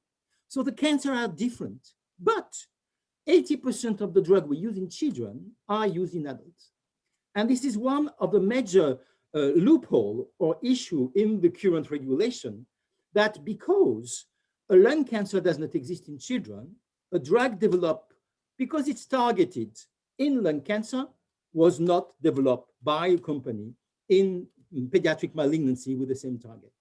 So the cancers are different, but 80% of the drug we use in children are used in adults. And this is one of the major loophole or issue in the current regulation, that because a lung cancer does not exist in children, a drug developed because it's targeted in lung cancer was not developed by a company in pediatric malignancy with the same target.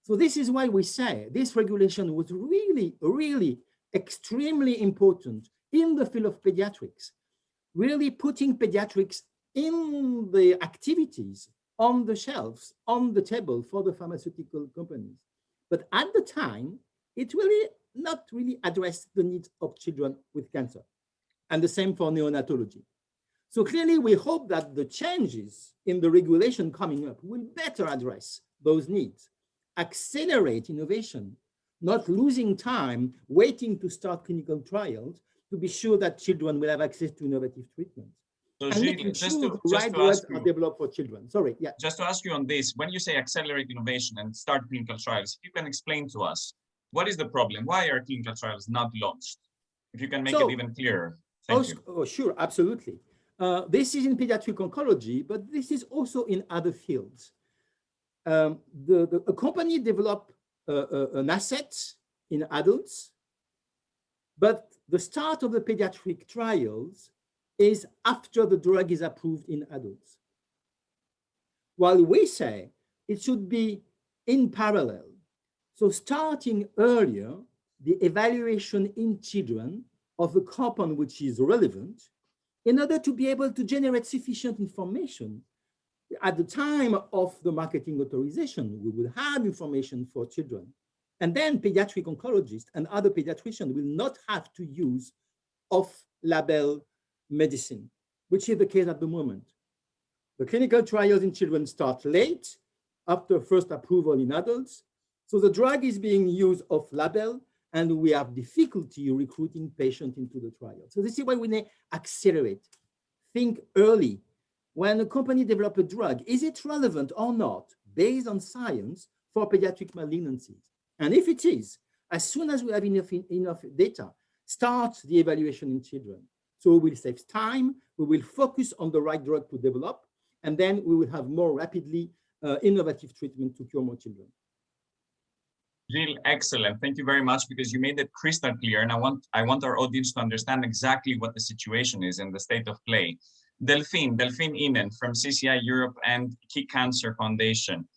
So this is why we say this regulation was really, really extremely important in the field of pediatrics, really putting pediatrics in the activities on the shelves, on the table for the pharmaceutical companies. But at the time, it really not really addressed the needs of children with cancer. And the same for neonatology. So clearly, we hope that the changes in the regulation coming up will better address those needs, accelerate innovation, not losing time waiting to start clinical trials to be sure that children will have access to innovative treatments. So and Gilles, making sure the right drugs are developed for children. Sorry, yeah. Just to ask you on this, when you say accelerate innovation and start clinical trials, if you can explain to us, what is the problem? Why are clinical trials not launched? If you can make it even clearer. Thank you. Oh, sure, absolutely. This is in pediatric oncology, but this is also in other fields. A company developed an asset in adults, but the start of the pediatric trials is after the drug is approved in adults. While we say it should be in parallel. So starting earlier, the evaluation in children of the compound which is relevant in order to be able to generate sufficient information. At the time of the marketing authorization, we will have information for children. And then pediatric oncologists and other pediatricians will not have to use off-label medicine, which is the case at the moment. The clinical trials in children start late after first approval in adults. So the drug is being used off-label, and we have difficulty recruiting patients into the trial. So this is why we need to accelerate. Think early. When a company develops a drug, is it relevant or not based on science for pediatric malignancies? And if it is, as soon as we have enough data, start the evaluation in children. So we will save time, we will focus on the right drug to develop, and then we will have more rapidly innovative treatment to cure more children. Gilles, excellent. Thank you very much, because you made it crystal clear, and I want our audience to understand exactly what the situation is and the state of play. Delphine Inen from CCI Europe and Key Cancer Foundation.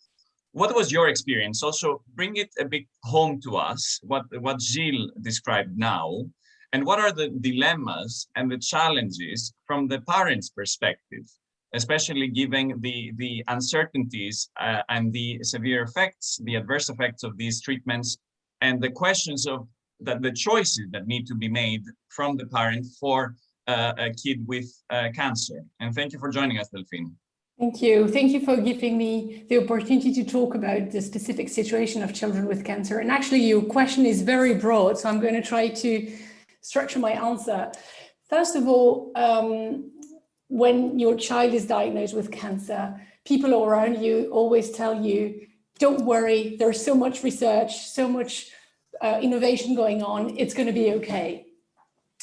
What was your experience? Also, bring it a bit home to us, what Gilles described now, and what are the dilemmas and the challenges from the parents' perspective, especially given the uncertainties and the severe effects, the adverse effects of these treatments, and the questions of the choices that need to be made from the parent for a kid with cancer. And thank you for joining us, Delphine. Thank you. Thank you for giving me the opportunity to talk about the specific situation of children with cancer. And actually, your question is very broad, so I'm going to try to structure my answer. First of all, when your child is diagnosed with cancer, people around you always tell you, don't worry, there's so much research, so much innovation going on, it's going to be okay.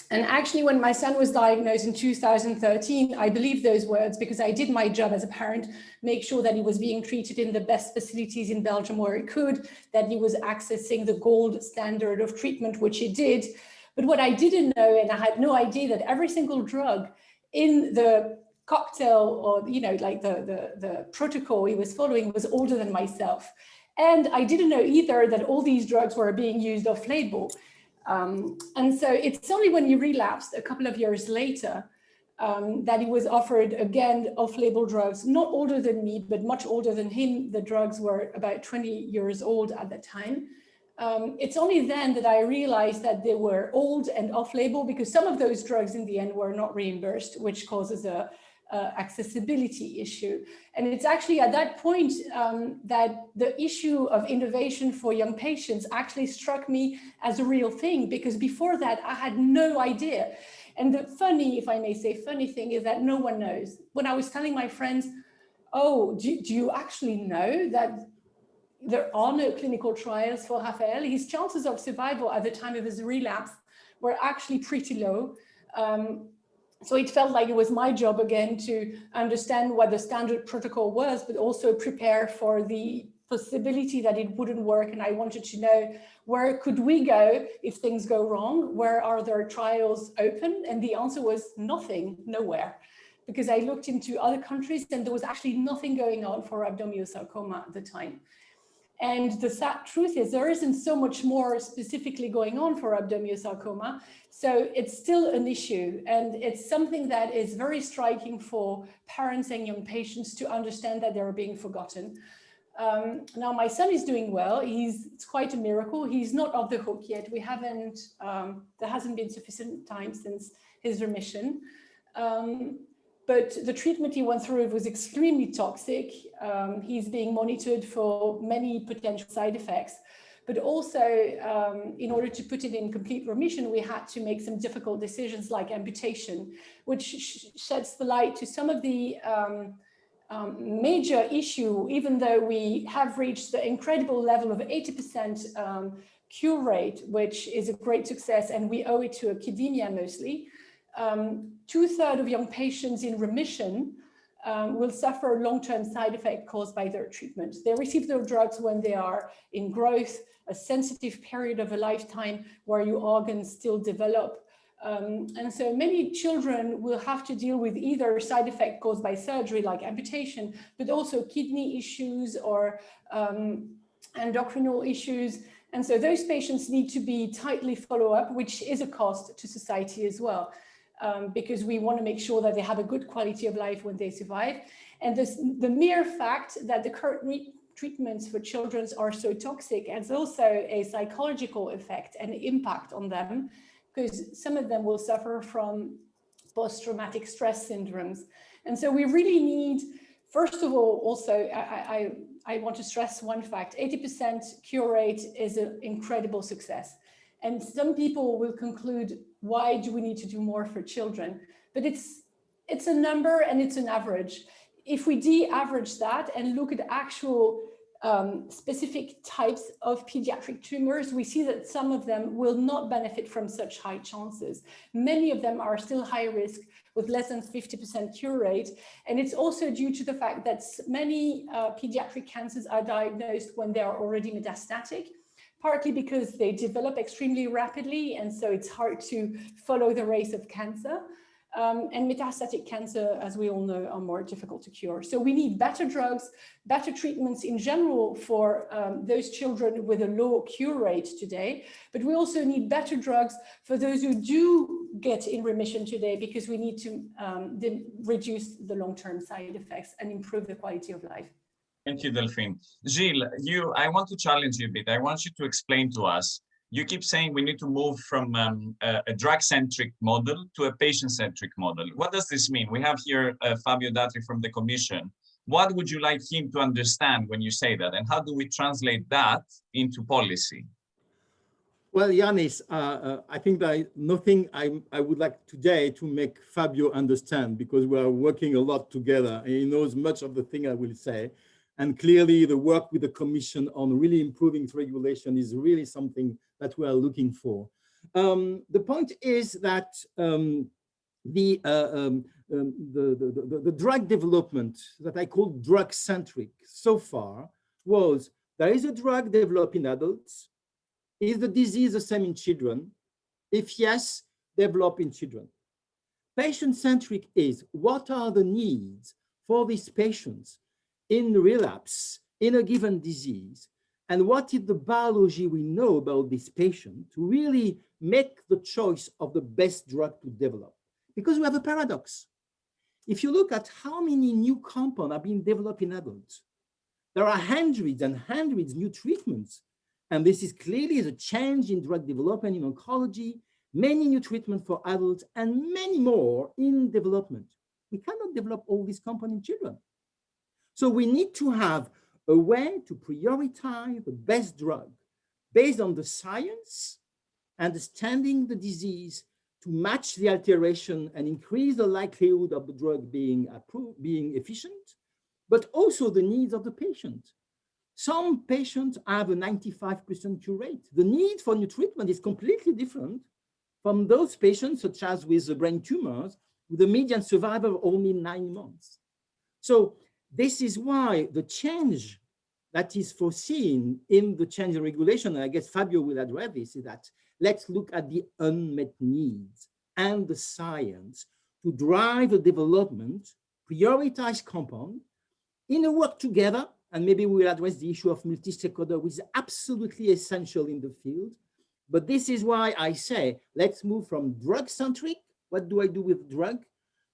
And actually, when my son was diagnosed in 2013, I believed those words because I did my job as a parent, make sure that he was being treated in the best facilities in Belgium where he could, that he was accessing the gold standard of treatment, which he did. But what I didn't know, and I had no idea, that every single drug in the cocktail, or like the protocol he was following, was older than myself. And I didn't know either that all these drugs were being used off-label. And so it's only when he relapsed a couple of years later that he was offered again off-label drugs, not older than me, but much older than him. The drugs were about 20 years old at the time. It's only then that I realized that they were old and off-label, because some of those drugs in the end were not reimbursed, which causes a accessibility issue. And it's actually at that point that the issue of innovation for young patients actually struck me as a real thing, because before that I had no idea. And the funny, if I may say funny thing, is that no one knows. When I was telling my friends, oh, do you actually know that there are no clinical trials for Raphael? His chances of survival at the time of his relapse were actually pretty low. So it felt like it was my job again to understand what the standard protocol was, but also prepare for the possibility that it wouldn't work. And I wanted to know, where could we go if things go wrong? Where are there trials open? And the answer was nothing, nowhere. Because I looked into other countries and there was actually nothing going on for rhabdomyosarcoma at the time. And the sad truth is there isn't so much more specifically going on for rhabdomyosarcoma. So it's still an issue. And it's something that is very striking for parents and young patients to understand that they're being forgotten. Now my son is doing well. It's quite a miracle. He's not off the hook yet. There hasn't been sufficient time since his remission. But the treatment he went through was extremely toxic. He's being monitored for many potential side effects. But also, in order to put it in complete remission, we had to make some difficult decisions like amputation, which sheds the light to some of the major issue, even though we have reached the incredible level of 80% cure rate, which is a great success, and we owe it to academia mostly. 2/3 of young patients in remission will suffer long-term side effects caused by their treatment. They receive their drugs when they are in growth, a sensitive period of a lifetime where your organs still develop. And so many children will have to deal with either side effect caused by surgery like amputation, but also kidney issues or endocrinal issues. And so those patients need to be tightly followed up, which is a cost to society as well. Because we want to make sure that they have a good quality of life when they survive. And the mere fact that the current treatments for children are so toxic has also a psychological effect and impact on them, because some of them will suffer from post-traumatic stress syndromes. And so we really need, first of all, also, I want to stress one fact, 80% cure rate is an incredible success. And some people will conclude, why do we need to do more for children? But it's a number and it's an average. If we de-average that and look at actual specific types of pediatric tumors, we see that some of them will not benefit from such high chances. Many of them are still high risk with less than 50% cure rate. And it's also due to the fact that many pediatric cancers are diagnosed when they are already metastatic, partly because they develop extremely rapidly, and so it's hard to follow the race of cancer. And metastatic cancer, as we all know, are more difficult to cure. So we need better drugs, better treatments in general for those children with a low cure rate today. But we also need better drugs for those who do get in remission today, because we need to reduce the long-term side effects and improve the quality of life. Thank you, Delphine. Gilles, I want to challenge you a bit. I want you to explain to us. You keep saying we need to move from a drug-centric model to a patient-centric model. What does this mean? We have here Fabio Datri from the Commission. What would you like him to understand when you say that? And how do we translate that into policy? Well, Yanis, I think that nothing I would like today to make Fabio understand, because we are working a lot together and he knows much of the thing I will say. And clearly the work with the Commission on really improving regulation is really something that we are looking for. The point is that the drug development that I call drug-centric so far was, there is a drug developed in adults. Is the disease the same in children? If yes, develop in children. Patient-centric is, what are the needs for these patients in relapse in a given disease, and what is the biology we know about this patient to really make the choice of the best drug to develop. Because we have a paradox. If you look at how many new compounds are being developed in adults, there are hundreds and hundreds of new treatments. And this is clearly the change in drug development in oncology, many new treatments for adults, and many more in development. We cannot develop all these compounds in children. So we need to have a way to prioritize the best drug based on the science, understanding the disease, to match the alteration and increase the likelihood of the drug being approved, being efficient, but also the needs of the patient. Some patients have a 95% cure rate. The need for new treatment is completely different from those patients, such as with brain tumors, with a median survival of only 9 months. So this is why the change that is foreseen in the change in regulation, and I guess Fabio will address this, is that let's look at the unmet needs and the science to drive the development, prioritize compound, in a work together, and maybe we'll address the issue of multi-stakeholder, which is absolutely essential in the field. But this is why I say, let's move from drug-centric, what do I do with drug,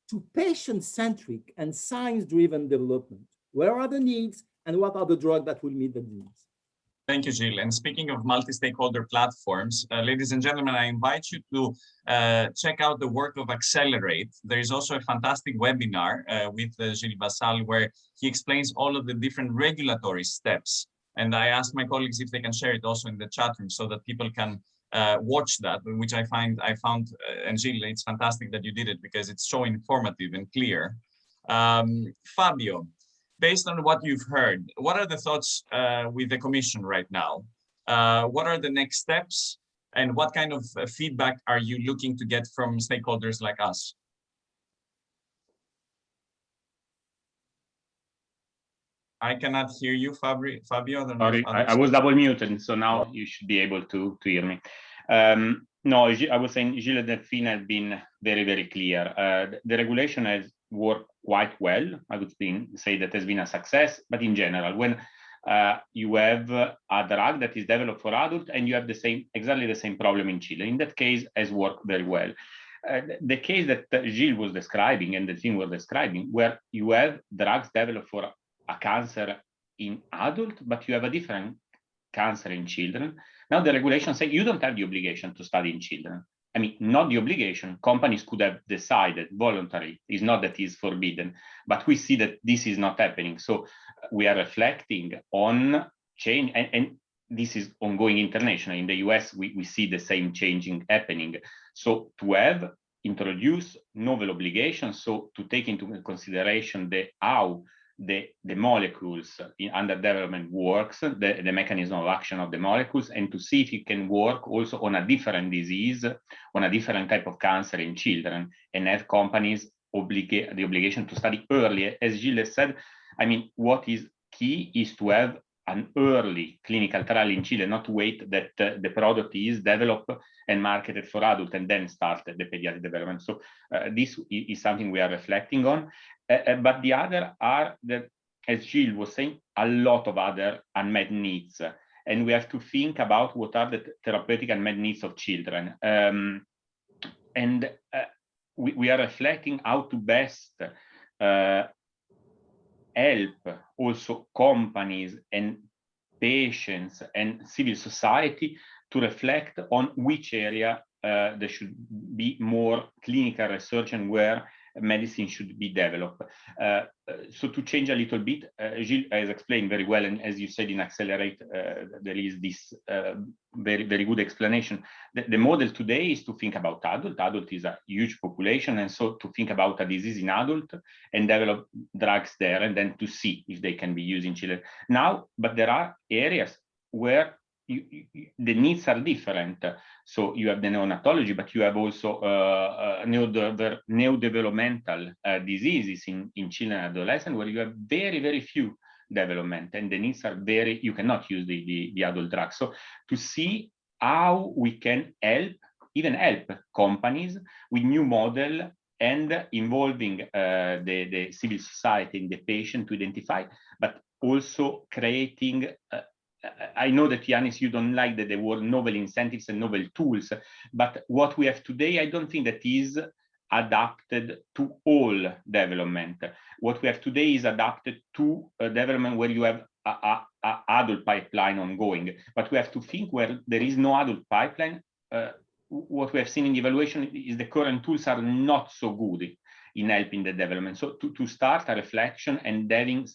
to patient-centric and science-driven development. Where are the needs and what are the drugs that will meet the needs? Thank you, Gilles. And speaking of multi-stakeholder platforms, ladies and gentlemen, I invite you to check out the work of Accelerate. There is also a fantastic webinar with Gilles Vassal where he explains all of the different regulatory steps. And I asked my colleagues if they can share it also in the chat room so that people can watch that, which I found, and Gilles, it's fantastic that you did it because it's so informative and clear. Fabio, based on what you've heard, what are the thoughts with the Commission right now? What are the next steps? And what kind of feedback are you looking to get from stakeholders like us? I cannot hear you, Fabio. Sorry, I was double muted, so now you should be able to hear me. No, I was saying Gilles and Delphine have been very, very clear. The regulation has worked quite well. I would say that has been a success, but in general, when you have a drug that is developed for adults and you have exactly the same problem in children, in that case has worked very well. The case that Gilles was describing and the team was describing, where you have drugs developed for a cancer in adult, but you have a different cancer in children. Now the regulation says you don't have the obligation to study in children. I mean, not the obligation. Companies could have decided voluntarily. It's not that it's forbidden, but we see that this is not happening. So we are reflecting on change, and this is ongoing internationally. In the US, we see the same changing happening. So to introduce novel obligations, so to take into consideration how the molecules under development works, the mechanism of action of the molecules, and to see if it can work also on a different disease, on a different type of cancer in children, and have companies the obligation to study early. As Gilles said, I mean, what is key is to have an early clinical trial in Chile, not wait that the product is developed and marketed for adult and then start the pediatric development. So this is something we are reflecting on. But the other are, as Gilles was saying, a lot of other unmet needs. And we have to think about what are the therapeutic unmet needs of children. We are reflecting how to best help also companies and patients and civil society to reflect on which area there should be more clinical research and where medicine should be developed. So to change a little bit, Gilles has explained very well, and as you said in Accelerate, there is this very, very good explanation. The model today is to think about adult. Adult is a huge population, and so to think about a disease in adult and develop drugs there, and then to see if they can be used in children. Now, but there are areas where the needs are different. So you have the neonatology, but you have also neurodevelopmental diseases in children and adolescents, where you have very, very few development, and the needs are very, you cannot use the adult drugs. So to see how we can help, even help companies with new model and involving the civil society and the patient to identify, but also creating I know that, Yanis, you don't like the word novel incentives and novel tools, but what we have today, I don't think that is adapted to all development. What we have today is adapted to development where you have a adult pipeline ongoing, but we have to think where there is no adult pipeline. What we have seen in the evaluation is the current tools are not so good in helping the development. So to start a reflection and having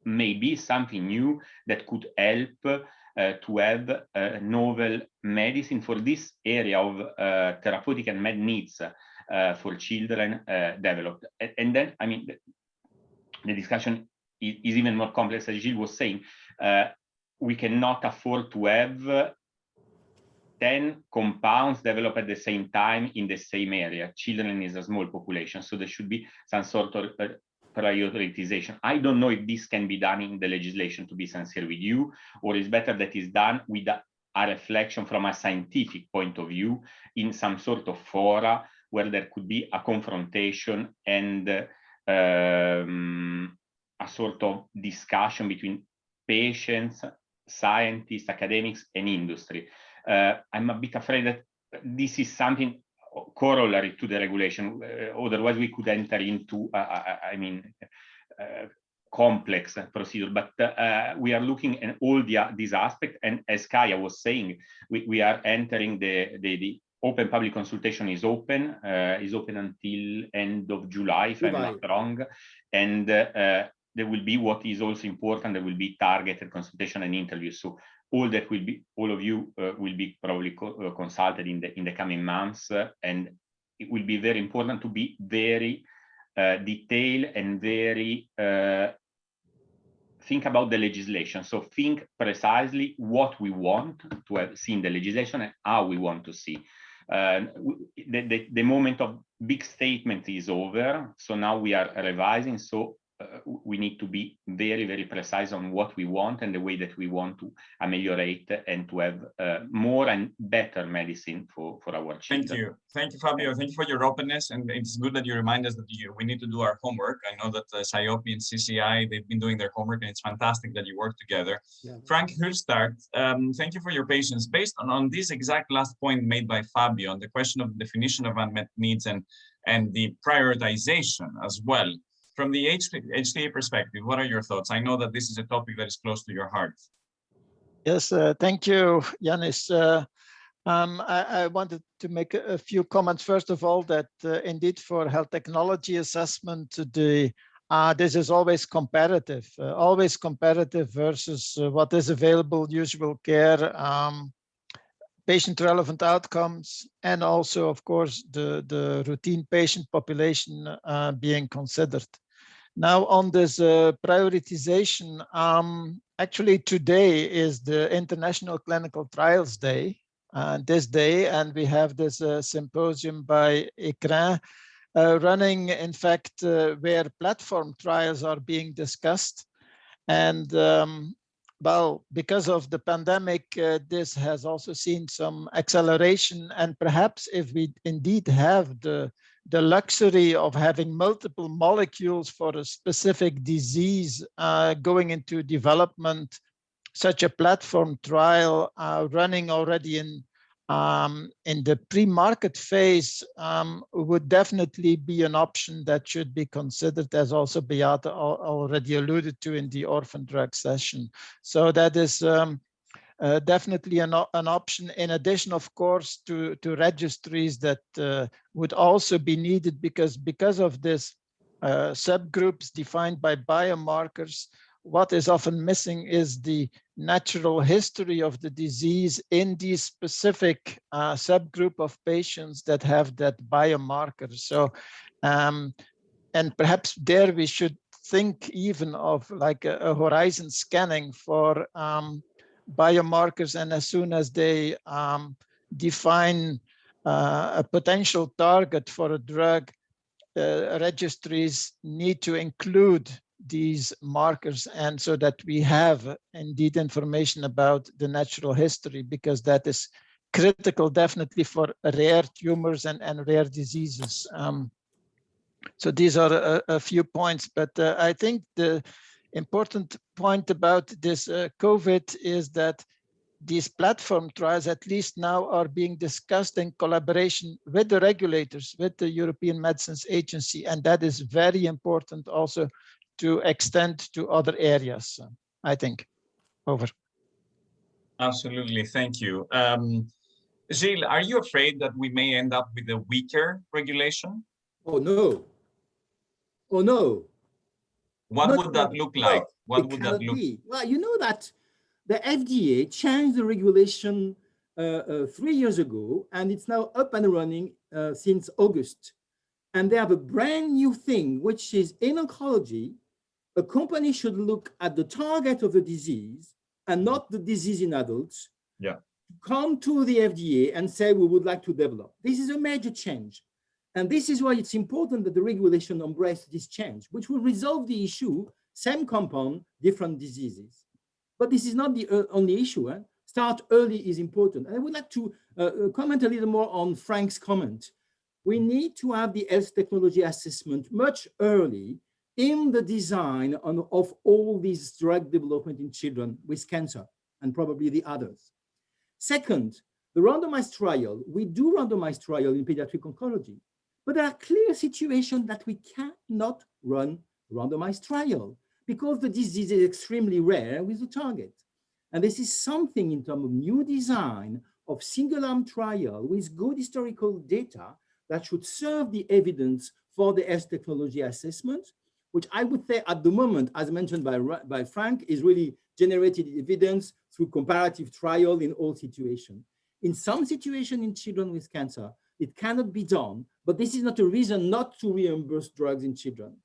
maybe something new that could help to have novel medicine for this area of therapeutic and med needs for children developed. And then, I mean, the discussion is even more complex, as Gilles was saying. We cannot afford to have 10 compounds developed at the same time in the same area. Children is a small population, so there should be some sort of prioritization. I don't know if this can be done in the legislation, to be sincere with you, or is better that is done with a reflection from a scientific point of view in some sort of fora where there could be a confrontation and a sort of discussion between patients, scientists, academics, and industry. I'm a bit afraid that this is something corollary to the regulation. Otherwise, we could enter into, complex procedure. But we are looking at all these aspects. And as Kaya was saying, we are entering the open public consultation is open until end of July, if I'm not wrong. And there will be, what is also important, there will be targeted consultation and interviews. So all of you will be probably consulted in the coming months, and it will be very important to be very detailed and very think about the legislation. So think precisely what we want to have seen the legislation and how we want to see. The moment of big statement is over. So now we are revising. So we need to be very, very precise on what we want and the way that we want to ameliorate and to have more and better medicine for our children. Thank you, Fabio. Thank you for your openness. And it's good that you remind us that we need to do our homework. I know that SIOP and CCI, they've been doing their homework, and it's fantastic that you work together. Yeah. Frank Hurstart, thank you for your patience. Based on this exact last point made by Fabio on the question of definition of unmet needs and the prioritization as well, from the HTA perspective, what are your thoughts? I know that this is a topic that is close to your heart. Yes, thank you, Yanis. I wanted to make a few comments. First of all, that indeed for health technology assessment, this is always competitive versus what is available, usual care, patient-relevant outcomes, and also, of course, the routine patient population being considered. Now on this prioritization, actually today is the International Clinical Trials Day, this day, and we have this symposium by ECRIN running, in fact, where platform trials are being discussed. And well, because of the pandemic, this has also seen some acceleration. And perhaps if we indeed have the luxury of having multiple molecules for a specific disease going into development, such a platform trial running already in the pre-market phase would definitely be an option that should be considered, as also Beate already alluded to in the orphan drug session. So that is definitely an option, in addition, of course, to registries that would also be needed, because of this subgroups defined by biomarkers. What is often missing is the natural history of the disease in these specific subgroup of patients that have that biomarker. So, and perhaps there we should think even of like a horizon scanning for biomarkers, and as soon as they define a potential target for a drug, registries need to include these markers, and so that we have indeed information about the natural history, because that is critical definitely for rare tumors and rare diseases. So these are a few points, but I think the important point about this COVID is that these platform trials, at least now, are being discussed in collaboration with the regulators, with the European Medicines Agency, and that is very important also to extend to other areas, I think. Over. Absolutely, thank you. Gilles, are you afraid that we may end up with a weaker regulation? Oh, no. Oh, no. What would that look like? What would that look like? Well, you know that the FDA changed the regulation 3 years ago, and it's now up and running since August. And they have a brand new thing, which is in oncology, a company should look at the target of the disease and not the disease in adults. Yeah. Come to the FDA and say, we would like to develop. This is a major change. And this is why it's important that the regulation embrace this change, which will resolve the issue, same compound, different diseases. But this is not the only issue. Start early is important. And I would like to comment a little more on Frank's comment. We need to have the health technology assessment much early in the design of all these drug development in children with cancer, and probably the others. Second, the randomized trial. We do randomized trial in pediatric oncology, but there are clear situations that we cannot run randomized trial because the disease is extremely rare with the target. And this is something in terms of new design of single-arm trial with good historical data that should serve the evidence for the health technology assessment, which I would say at the moment, as mentioned by Frank, is really generated evidence through comparative trial in all situations. In some situations in children with cancer, it cannot be done, but this is not a reason not to reimburse drugs in children.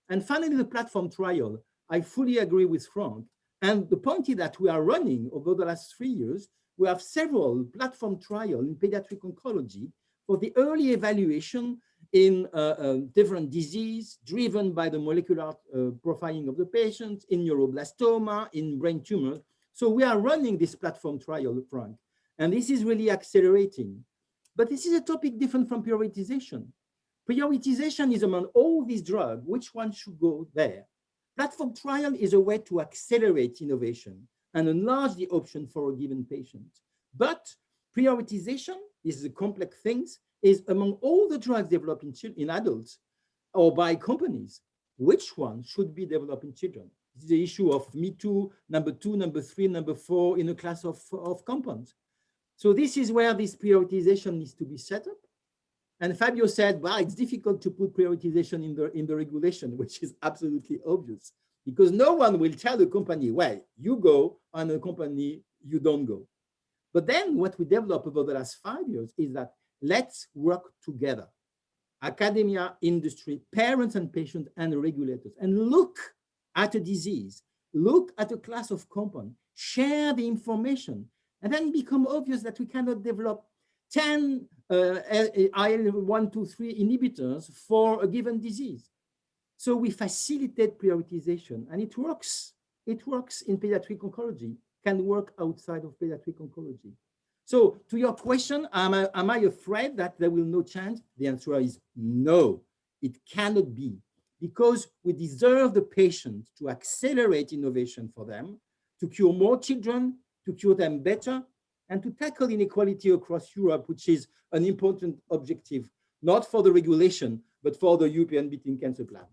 And finally, the platform trial, I fully agree with Frank. And the point is that we are running over the last 3 years, we have several platform trials in pediatric oncology for the early evaluation in different disease driven by the molecular profiling of the patients, in neuroblastoma, in brain tumors. So we are running this platform trial, Frank, and this is really accelerating. But this is a topic different from prioritization. Prioritization is among all these drugs, which one should go there? Platform trial is a way to accelerate innovation and enlarge the option for a given patient. But prioritization is a complex thing, is among all the drugs developed in adults or by companies, which one should be developed in children? This is the issue of me too, number 2, number 3, number 4 in a class of compounds. So this is where this prioritization needs to be set up. And Fabio said, well, it's difficult to put prioritization in the regulation, which is absolutely obvious, because no one will tell the company, well, you go, and a company, you don't go. But then what we developed over the last 5 years is that let's work together. academia, industry, parents and patients, and regulators, and look at a disease, look at a class of compound, share the information, and then it becomes obvious that we cannot develop 10 IL-123 inhibitors for a given disease. So we facilitate prioritization, and it works. It works in pediatric oncology, can work outside of pediatric oncology. So to your question, am I afraid that there will no change? The answer is no, it cannot be, because we deserve the patient to accelerate innovation for them, to cure more children, to cure them better, and to tackle inequality across Europe, which is an important objective, not for the regulation, but for the European Beating Cancer Plan.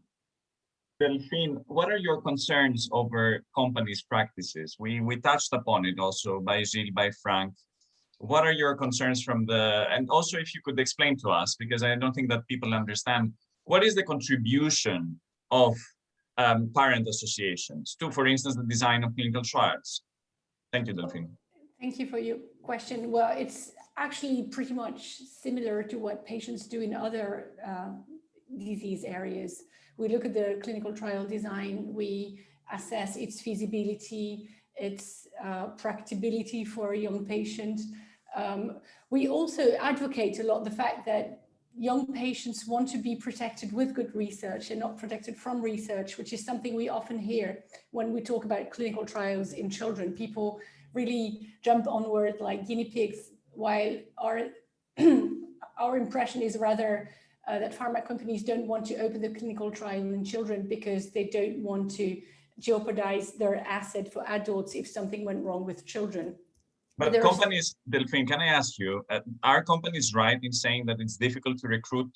Delphine, what are your concerns over companies' practices? We touched upon it also by Gilles, by Frank. What are your concerns from and also if you could explain to us, because I don't think that people understand, what is the contribution of parent associations to, for instance, the design of clinical trials? Thank you, Delphine. Thank you for your question. Well, it's actually pretty much similar to what patients do in other disease areas. We look at the clinical trial design, we assess its feasibility, its practicability for a young patient. We also advocate a lot the fact that young patients want to be protected with good research and not protected from research, which is something we often hear when we talk about clinical trials in children. People really jump onward like guinea pigs, while our our impression is rather that pharma companies don't want to open the clinical trial in children because they don't want to jeopardize their asset for adults if something went wrong with children. But companies, Delphine, can I ask you, are companies right in saying that it's difficult to recruit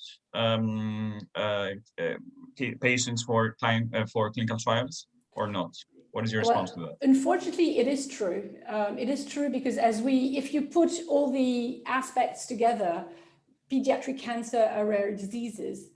patients for clinical trials or not? What is your response to that? Unfortunately, it is true. It is true because if you put all the aspects together, pediatric cancer are rare diseases,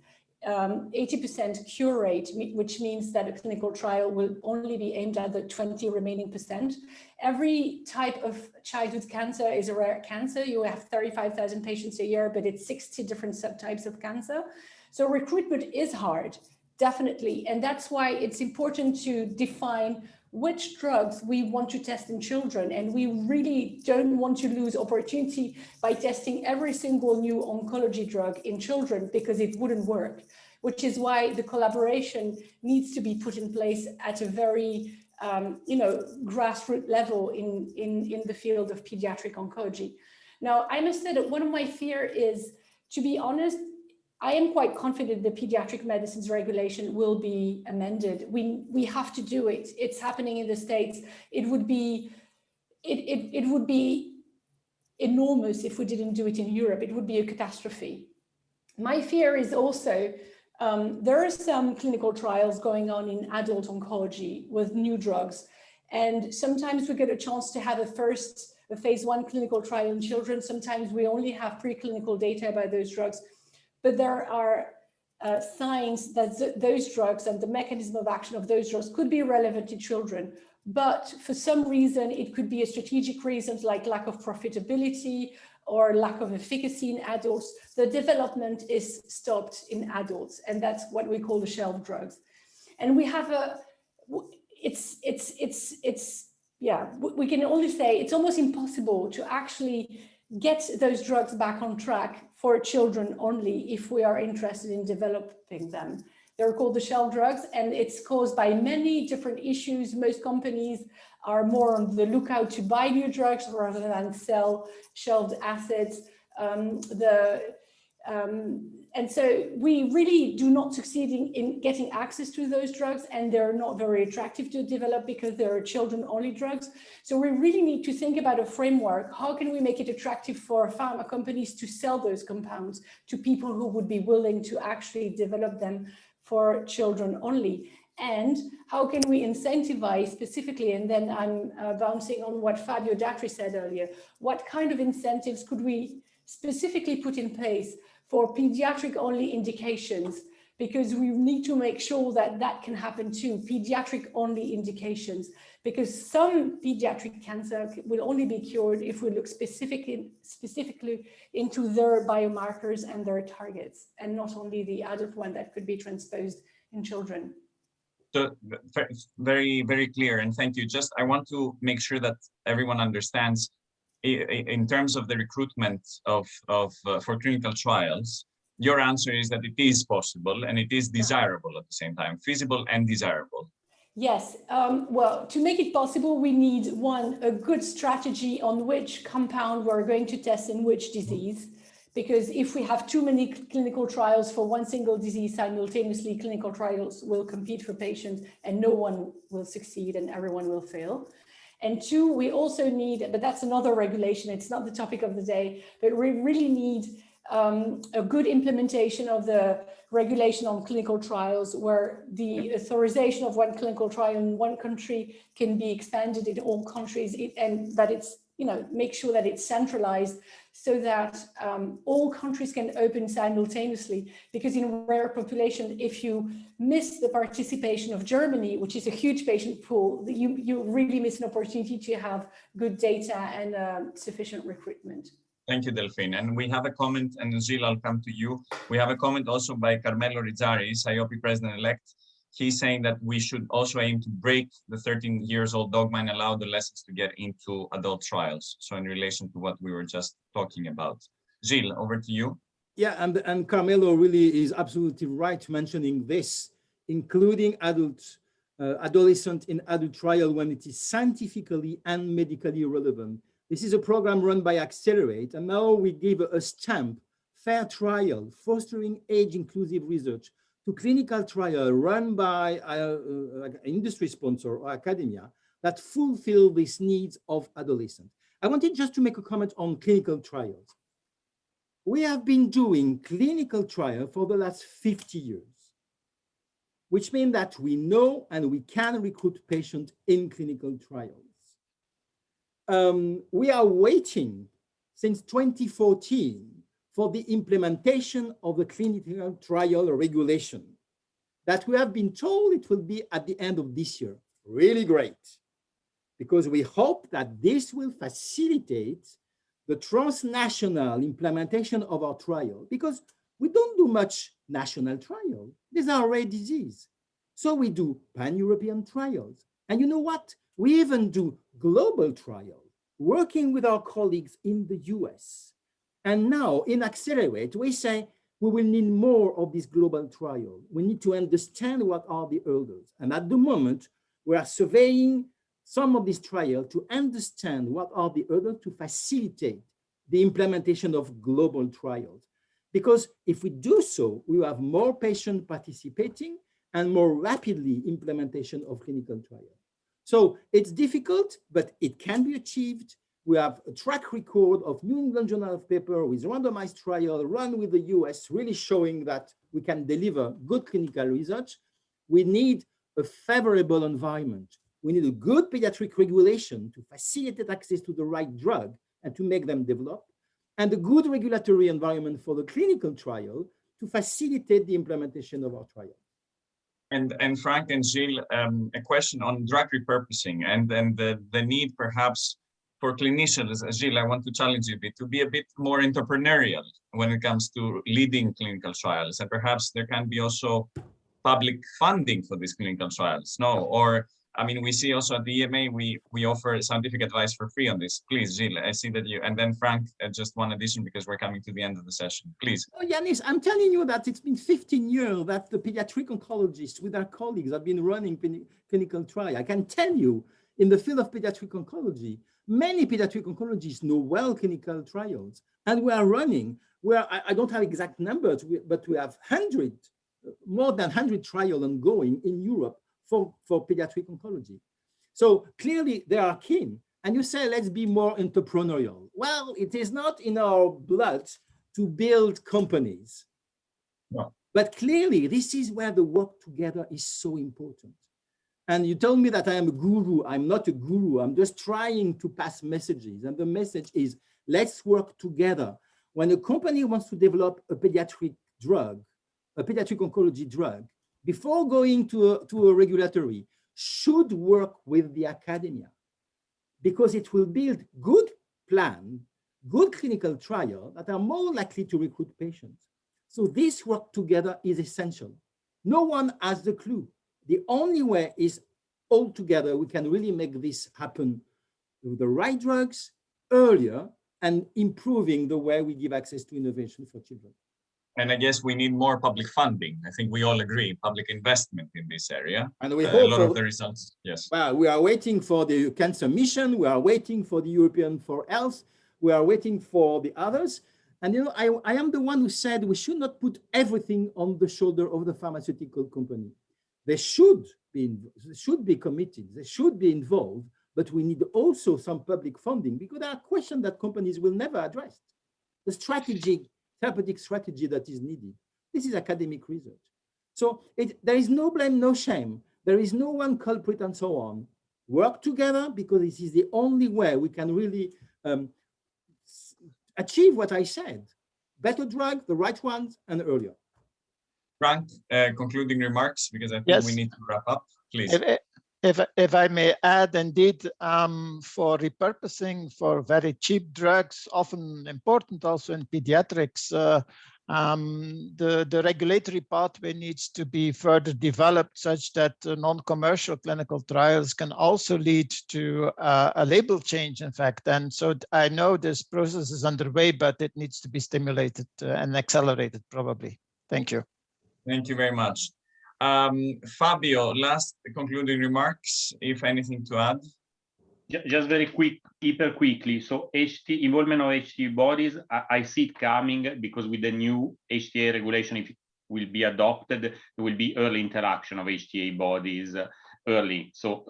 80% cure rate, which means that a clinical trial will only be aimed at the 20 remaining %. Every type of childhood cancer is a rare cancer. You have 35,000 patients a year, but it's 60 different subtypes of cancer. So recruitment is hard, definitely. And that's why it's important to define which drugs we want to test in children. And we really don't want to lose opportunity by testing every single new oncology drug in children because it wouldn't work, which is why the collaboration needs to be put in place at a very grassroots level in the field of pediatric oncology. Now, I must say that one of my fears is, to be honest, I am quite confident the pediatric medicines regulation will be amended. We have to do it. It's happening in the States. It would be enormous if we didn't do it in Europe. It would be a catastrophe. My fear is also there are some clinical trials going on in adult oncology with new drugs, and sometimes we get a chance to have a phase 1 clinical trial in children. Sometimes we only have preclinical data about those drugs. But there are signs that those drugs and the mechanism of action of those drugs could be relevant to children. But for some reason, it could be a strategic reasons like lack of profitability or lack of efficacy in adults. The development is stopped in adults, and that's what we call the shelf drugs. And we have we can only say it's almost impossible to actually get those drugs back on track for children only if we are interested in developing them. They're called the shelf drugs, and it's caused by many different issues. Most companies are more on the lookout to buy new drugs rather than sell shelved assets. And so we really do not succeed in getting access to those drugs, and they're not very attractive to develop because they're children-only drugs. So we really need to think about a framework. How can we make it attractive for pharma companies to sell those compounds to people who would be willing to actually develop them for children only? And how can we incentivize specifically, and then I'm bouncing on what Fabio Datri said earlier, what kind of incentives could we specifically put in place for pediatric only indications because we need to make sure that that can happen too, pediatric only indications, because some pediatric cancer will only be cured if we look specifically into their biomarkers and their targets, and not only the adult one that could be transposed in children. So very, very clear, and thank you. Just I want to make sure that everyone understands in terms of the recruitment for clinical trials. Your answer is that it is possible and it is desirable at the same time, feasible and desirable. Yes, well, to make it possible, we need a good strategy on which compound we're going to test in which disease. Because if we have too many clinical trials for one single disease simultaneously, clinical trials will compete for patients and no one will succeed and everyone will fail. And two, we also need, but that's another regulation, it's not the topic of the day, but we really need a good implementation of the regulation on clinical trials, where the authorization of one clinical trial in one country can be expanded in all countries, and that it's, make sure that it's centralized so that all countries can open simultaneously. Because in rare population, if you miss the participation of Germany, which is a huge patient pool, you really miss an opportunity to have good data and sufficient recruitment. Thank you, Delphine. And we have a comment, and Gilles, I'll come to you. We have a comment also by Carmelo Rizzari, SIOP President-elect. He's saying that we should also aim to break the 13-year-old dogma and allow adolescents to get into adult trials. So in relation to what we were just talking about. Gilles, over to you. Yeah, and Carmelo really is absolutely right mentioning this, including adolescent in adult trial when it is scientifically and medically relevant. This is a program run by Accelerate, and now we give a stamp, fair trial, fostering age-inclusive research to clinical trial run by like industry sponsor or academia that fulfill these needs of adolescents. I wanted just to make a comment on clinical trials. We have been doing clinical trial for the last 50 years, which means that we know and we can recruit patients in clinical trials. We are waiting since 2014 for the implementation of the clinical trial regulation that we have been told it will be at the end of this year. Really great, because we hope that this will facilitate the transnational implementation of our trial, because we don't do much national trial. These are rare disease. So we do pan-European trials. And you know what? We even do global trial, working with our colleagues in the US. And now in Accelerate, we say we will need more of this global trial. We need to understand what are the hurdles. And at the moment, we are surveying some of these trials to understand what are the hurdles to facilitate the implementation of global trials. Because if we do so, we will have more patients participating and more rapidly implementation of clinical trials. So it's difficult, but it can be achieved. We have a track record of New England Journal of Paper with randomized trial run with the US, really showing that we can deliver good clinical research. We need a favorable environment. We need a good pediatric regulation to facilitate access to the right drug and to make them develop, and a good regulatory environment for the clinical trial to facilitate the implementation of our trial. And Frank and Gilles, a question on drug repurposing and then the need perhaps for clinicians. Gilles, I want to challenge you a bit to be a bit more entrepreneurial when it comes to leading clinical trials, and perhaps there can be also public funding for these clinical trials. No, or I mean, we see also at the EMA, we offer scientific advice for free on this. Please, Gilles, I see that you, and then Frank, just one addition because we're coming to the end of the session. Please. Oh, Yanis, I'm telling you that it's been 15 years that the pediatric oncologists with our colleagues have been running clinical trial. I can tell you in the field of pediatric oncology, many pediatric oncologists know well clinical trials, and we are running, where I don't have exact numbers, but we have more than 100 trials ongoing in Europe for pediatric oncology. So clearly they are keen. And you say, let's be more entrepreneurial. Well, it is not in our blood to build companies. No. But clearly this is where the work together is so important. And you told me that I am a guru. I'm not a guru. I'm just trying to pass messages. And the message is, let's work together. When a company wants to develop a pediatric drug, a pediatric oncology drug, before going to a regulatory, should work with the academia, because it will build good plan, good clinical trial that are more likely to recruit patients. So this work together is essential. No one has the clue. The only way is all together we can really make this happen with the right drugs earlier and improving the way we give access to innovation for children. And I guess we need more public funding. I think we all agree, public investment in this area. And we a hope lot of the results, yes. Well, we are waiting for the Cancer Mission. We are waiting for the European for Health. We are waiting for the others. And you know, I am the one who said we should not put everything on the shoulder of the pharmaceutical company. They should be committed. They should be involved. But we need also some public funding, because there are questions that companies will never address. The strategy, therapeutic strategy that is needed. This is academic research. So there is no blame, no shame. There is no one culprit and so on. Work together, because this is the only way we can really achieve what I said. Better drug, the right ones, and earlier. Frank, concluding remarks, because I think Yes. we need to wrap up, please. If I may add, indeed, for repurposing for very cheap drugs, often important also in pediatrics, the regulatory pathway needs to be further developed such that non-commercial clinical trials can also lead to a label change, in fact. And so I know this process is underway, but it needs to be stimulated and accelerated, probably. Thank you. Thank you very much. Fabio, last concluding remarks, if anything to add. Just very quick, hyper quickly. So involvement of HTA bodies, I see it coming, because with the new HTA regulation, if it will be adopted, there will be early interaction of HTA bodies early. So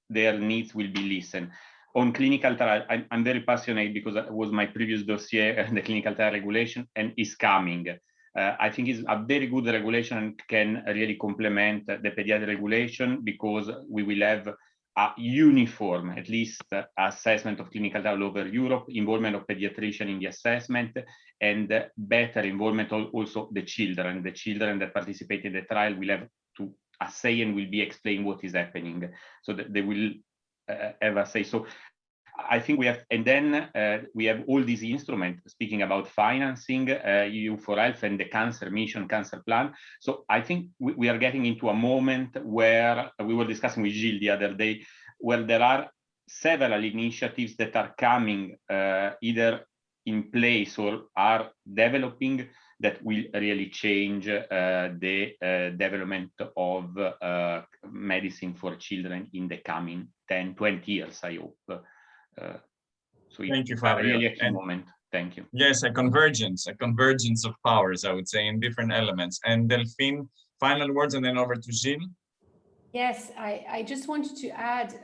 their needs will be listened. On clinical trial, I'm very passionate, because it was my previous dossier, the clinical trial regulation, and is coming. I think it's a very good regulation and can really complement the pediatric regulation, because we will have a uniform, at least, assessment of clinical trial over Europe, involvement of pediatrician in the assessment, and better involvement of also the children. The children that participate in the trial will have to say and will be explained what is happening, so that they will have a say. So I think we have, and then we have all these instruments, speaking about financing, EU for Health and the Cancer Mission, Cancer Plan. So I think we are getting into a moment where we were discussing with Gilles the other day, where there are several initiatives that are coming either in place or are developing that will really change the development of medicine for children in the coming 10, 20 years, I hope. So thank you, Fabio. Really a key moment. Thank you. Yes, a convergence of powers, I would say, in different elements. And Delphine, final words, and then over to Gilles. Yes, I just wanted to add,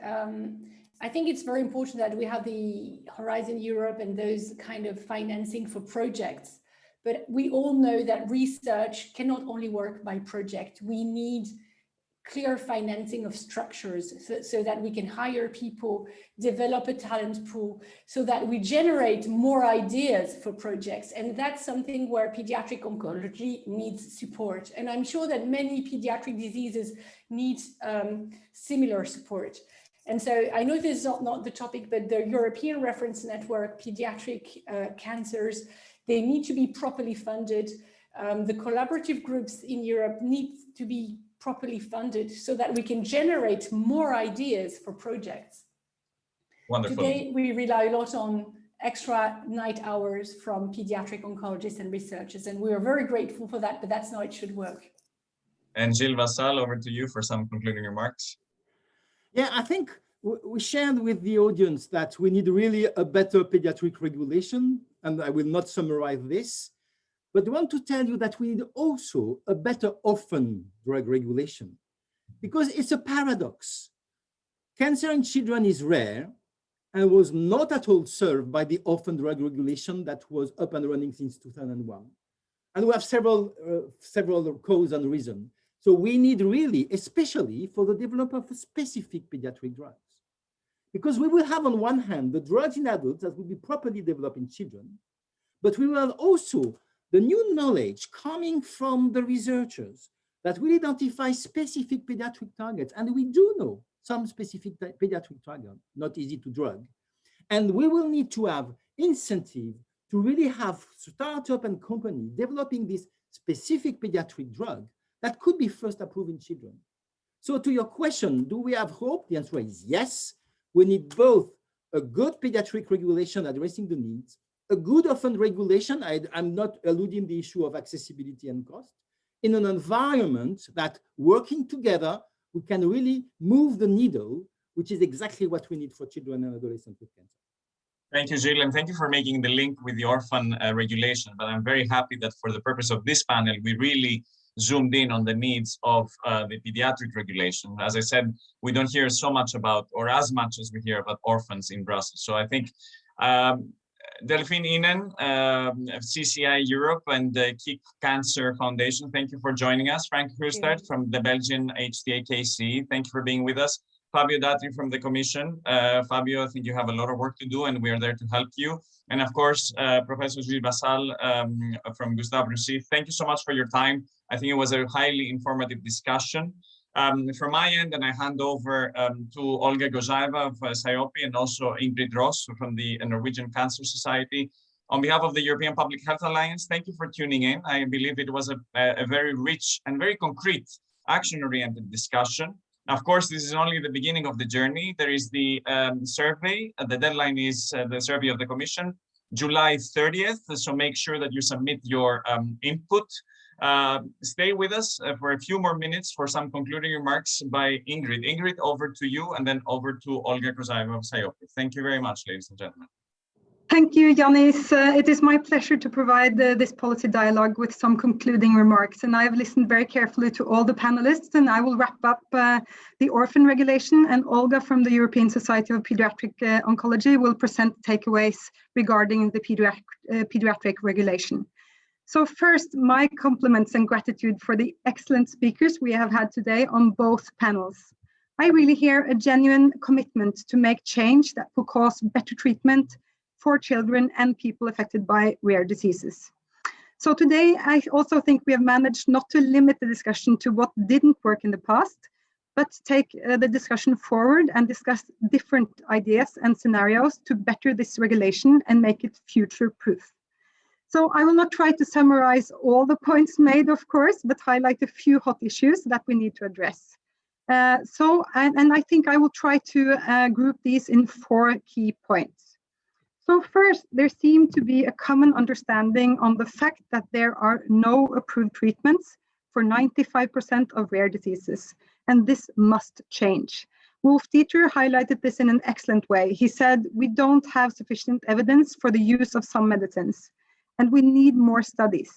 I think it's very important that we have the Horizon Europe and those kind of financing for projects. But we all know that research cannot only work by project. We need clear financing of structures so that we can hire people, develop a talent pool, so that we generate more ideas for projects. And that's something where pediatric oncology needs support. And I'm sure that many pediatric diseases need similar support. And so I know this is not the topic, but the European Reference Network, pediatric cancers, they need to be properly funded. The collaborative groups in Europe need to be properly funded so that we can generate more ideas for projects. Wonderful. Today, we rely a lot on extra night hours from pediatric oncologists and researchers, and we are very grateful for that, but that's not how it should work. And Gilles Vassal, over to you for some concluding remarks. Yeah, I think we shared with the audience that we need really a better pediatric regulation, and I will not summarize this. But I want to tell you that we need also a better orphan drug regulation, because it's a paradox. Cancer in children is rare and was not at all served by the orphan drug regulation that was up and running since 2001. And we have several causes and reasons. So we need really, especially for the development of specific pediatric drugs, because we will have on one hand the drugs in adults that will be properly developed in children, but we will also the new knowledge coming from the researchers that will identify specific pediatric targets, and we do know some specific pediatric targets, not easy to drug. And we will need to have incentive to really have startup and company developing this specific pediatric drug that could be first approved in children. So to your question, do we have hope? The answer is yes. We need both a good pediatric regulation addressing the needs, a good orphan regulation, I'm not alluding the issue of accessibility and cost, in an environment that working together, we can really move the needle, which is exactly what we need for children and adolescents with cancer. Thank you, Gilles, and thank you for making the link with the orphan regulation. But I'm very happy that for the purpose of this panel, we really zoomed in on the needs of the pediatric regulation. As I said, we don't hear so much about, or as much as we hear about orphans in Brussels. So I think Delphine Inen, CCI Europe and the Kick Cancer Foundation, thank you for joining us. Frank Hustert from the Belgian HTA-KC, thank you for being with us. Fabio Datri from the Commission. Fabio, I think you have a lot of work to do and we are there to help you. And of course, Professor Gilles Bassal from Gustave Roussy, thank you so much for your time. I think it was a highly informative discussion. From my end, and I hand over to Olga Gozaeva of SIOPI and also Ingrid Ross from the Norwegian Cancer Society. On behalf of the European Public Health Alliance, thank you for tuning in. I believe it was a very rich and very concrete action-oriented discussion. Of course, this is only the beginning of the journey. There is the survey. The deadline is the survey of the Commission, July 30th. So make sure that you submit your input. Stay with us for a few more minutes for some concluding remarks by Ingrid. Ingrid, over to you, and then over to Olga Gozaeva of SIOPI. Thank you very much, ladies and gentlemen. Thank you, Yanis. It is my pleasure to provide this policy dialogue with some concluding remarks. And I have listened very carefully to all the panelists, and I will wrap up the orphan regulation, and Olga from the European Society of Pediatric Oncology will present takeaways regarding the pediatric regulation. So first, my compliments and gratitude for the excellent speakers we have had today on both panels. I really hear a genuine commitment to make change that will cause better treatment for children and people affected by rare diseases. So today, I also think we have managed not to limit the discussion to what didn't work in the past, but take the discussion forward and discuss different ideas and scenarios to better this regulation and make it future-proof. So I will not try to summarize all the points made, of course, but highlight a few hot issues that we need to address. And I think I will try to group these in 4 key points. So first, there seemed to be a common understanding on the fact that there are no approved treatments for 95% of rare diseases, and this must change. Wolf Dieter highlighted this in an excellent way. He said, we don't have sufficient evidence for the use of some medicines, and we need more studies.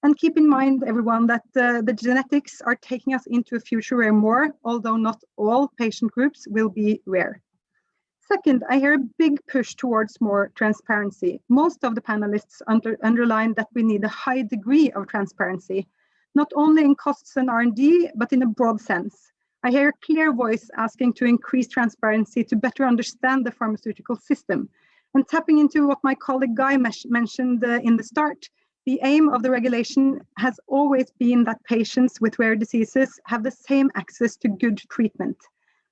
And keep in mind, everyone, that the genetics are taking us into a future where more, although not all patient groups, will be rare. Second, I hear a big push towards more transparency. Most of the panelists underline that we need a high degree of transparency, not only in costs and R&D, but in a broad sense. I hear a clear voice asking to increase transparency to better understand the pharmaceutical system. And tapping into what my colleague Guy mentioned in the start, the aim of the regulation has always been that patients with rare diseases have the same access to good treatment.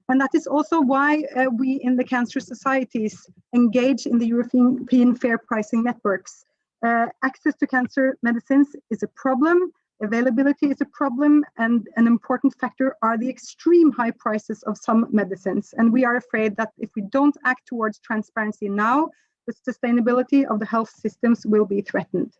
And that is also why we in the cancer societies engage in the European fair pricing networks. Access to cancer medicines is a problem, availability is a problem, and an important factor are the extreme high prices of some medicines. And we are afraid that if we don't act towards transparency now, the sustainability of the health systems will be threatened.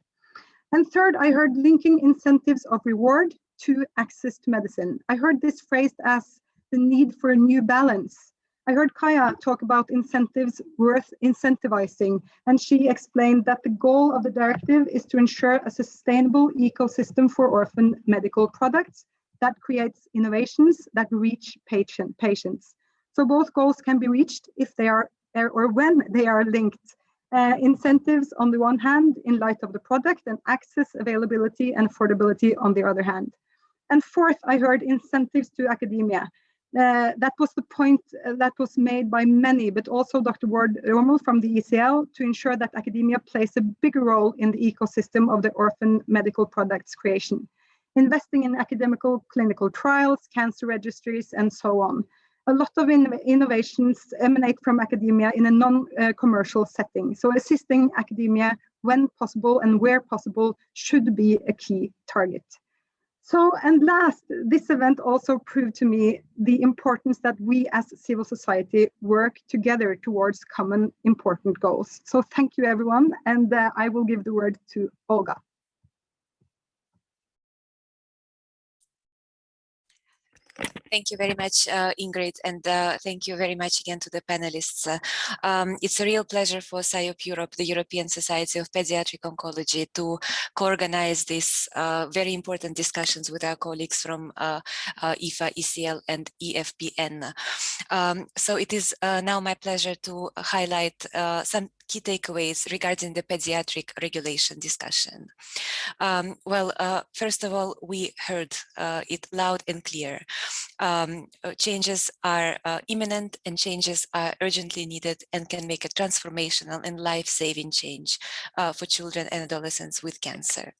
And third, I heard linking incentives of reward to access to medicine. I heard this phrased as the need for a new balance. I heard Kaya talk about incentives worth incentivizing, and she explained that the goal of the directive is to ensure a sustainable ecosystem for orphan medical products that creates innovations that reach patients. So both goals can be reached if they are, or when they are linked. Incentives on the one hand in light of the product, and access, availability, and affordability on the other hand. And fourth, I heard incentives to academia. That was the point that was made by many, but also Dr. Ward Rommel from the ECL, to ensure that academia plays a bigger role in the ecosystem of the orphan medical products creation, investing in academical clinical trials, cancer registries, and so on. A lot of innovations emanate from academia in a non-commercial setting. So assisting academia when possible and where possible should be a key target. So, and last, this event also proved to me the importance that we as civil society work together towards common important goals. So thank you, everyone. And I will give the word to Olga. Thank you very much, Ingrid, and thank you very much again to the panelists. It's a real pleasure for SIOP Europe, the European Society of Pediatric Oncology, to co-organize these very important discussions with our colleagues from IFA, ECL, and EFPN. So it is now my pleasure to highlight some key takeaways regarding the pediatric regulation discussion. First of all, we heard it loud and clear. Changes are imminent, and changes are urgently needed and can make a transformational and life-saving change for children and adolescents with cancer.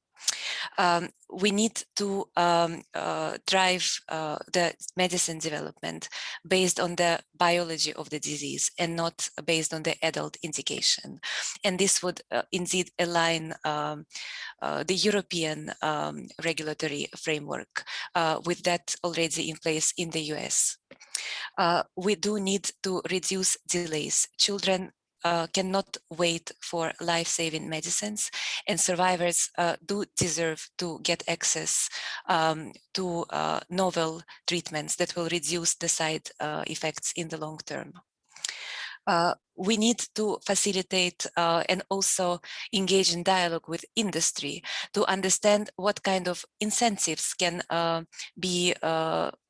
We need to drive the medicine development based on the biology of the disease and not based on the adult indication. And this would indeed align the European regulatory framework with that already in place in the US. We do need to reduce delays. Children cannot wait for life-saving medicines, and survivors do deserve to get access to novel treatments that will reduce the side effects in the long term. We need to facilitate and also engage in dialogue with industry to understand what kind of incentives can be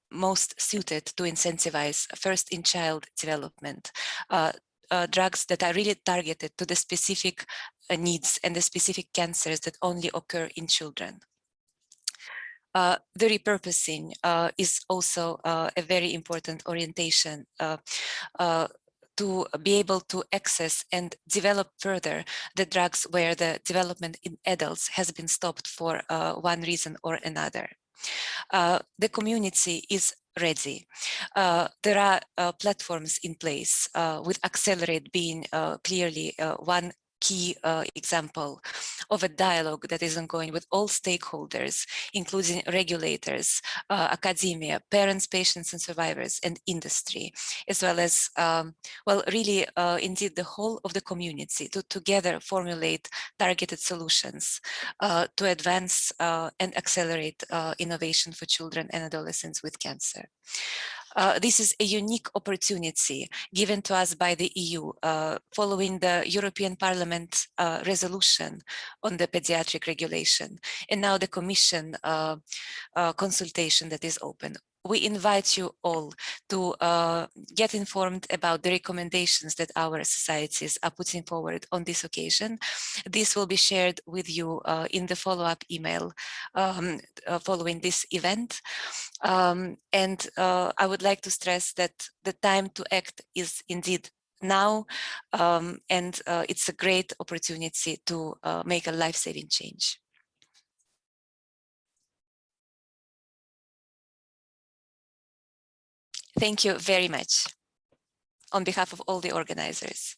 most suited to incentivize first-in-child development. Drugs that are really targeted to the specific needs and the specific cancers that only occur in children. The repurposing is also a very important orientation to be able to access and develop further the drugs where the development in adults has been stopped for one reason or another. The community is ready. There are platforms in place, with Accelerate being clearly one key example of a dialogue that is ongoing with all stakeholders, including regulators, academia, parents, patients, and survivors, and industry, as well as, really, indeed, the whole of the community to together formulate targeted solutions to advance and accelerate innovation for children and adolescents with cancer. This is a unique opportunity given to us by the EU following the European Parliament resolution on the pediatric regulation, and now the Commission consultation that is open. We invite you all to get informed about the recommendations that our societies are putting forward on this occasion. This will be shared with you in the follow-up email following this event. And I would like to stress that the time to act is indeed now, and it's a great opportunity to make a life-saving change. Thank you very much on behalf of all the organizers.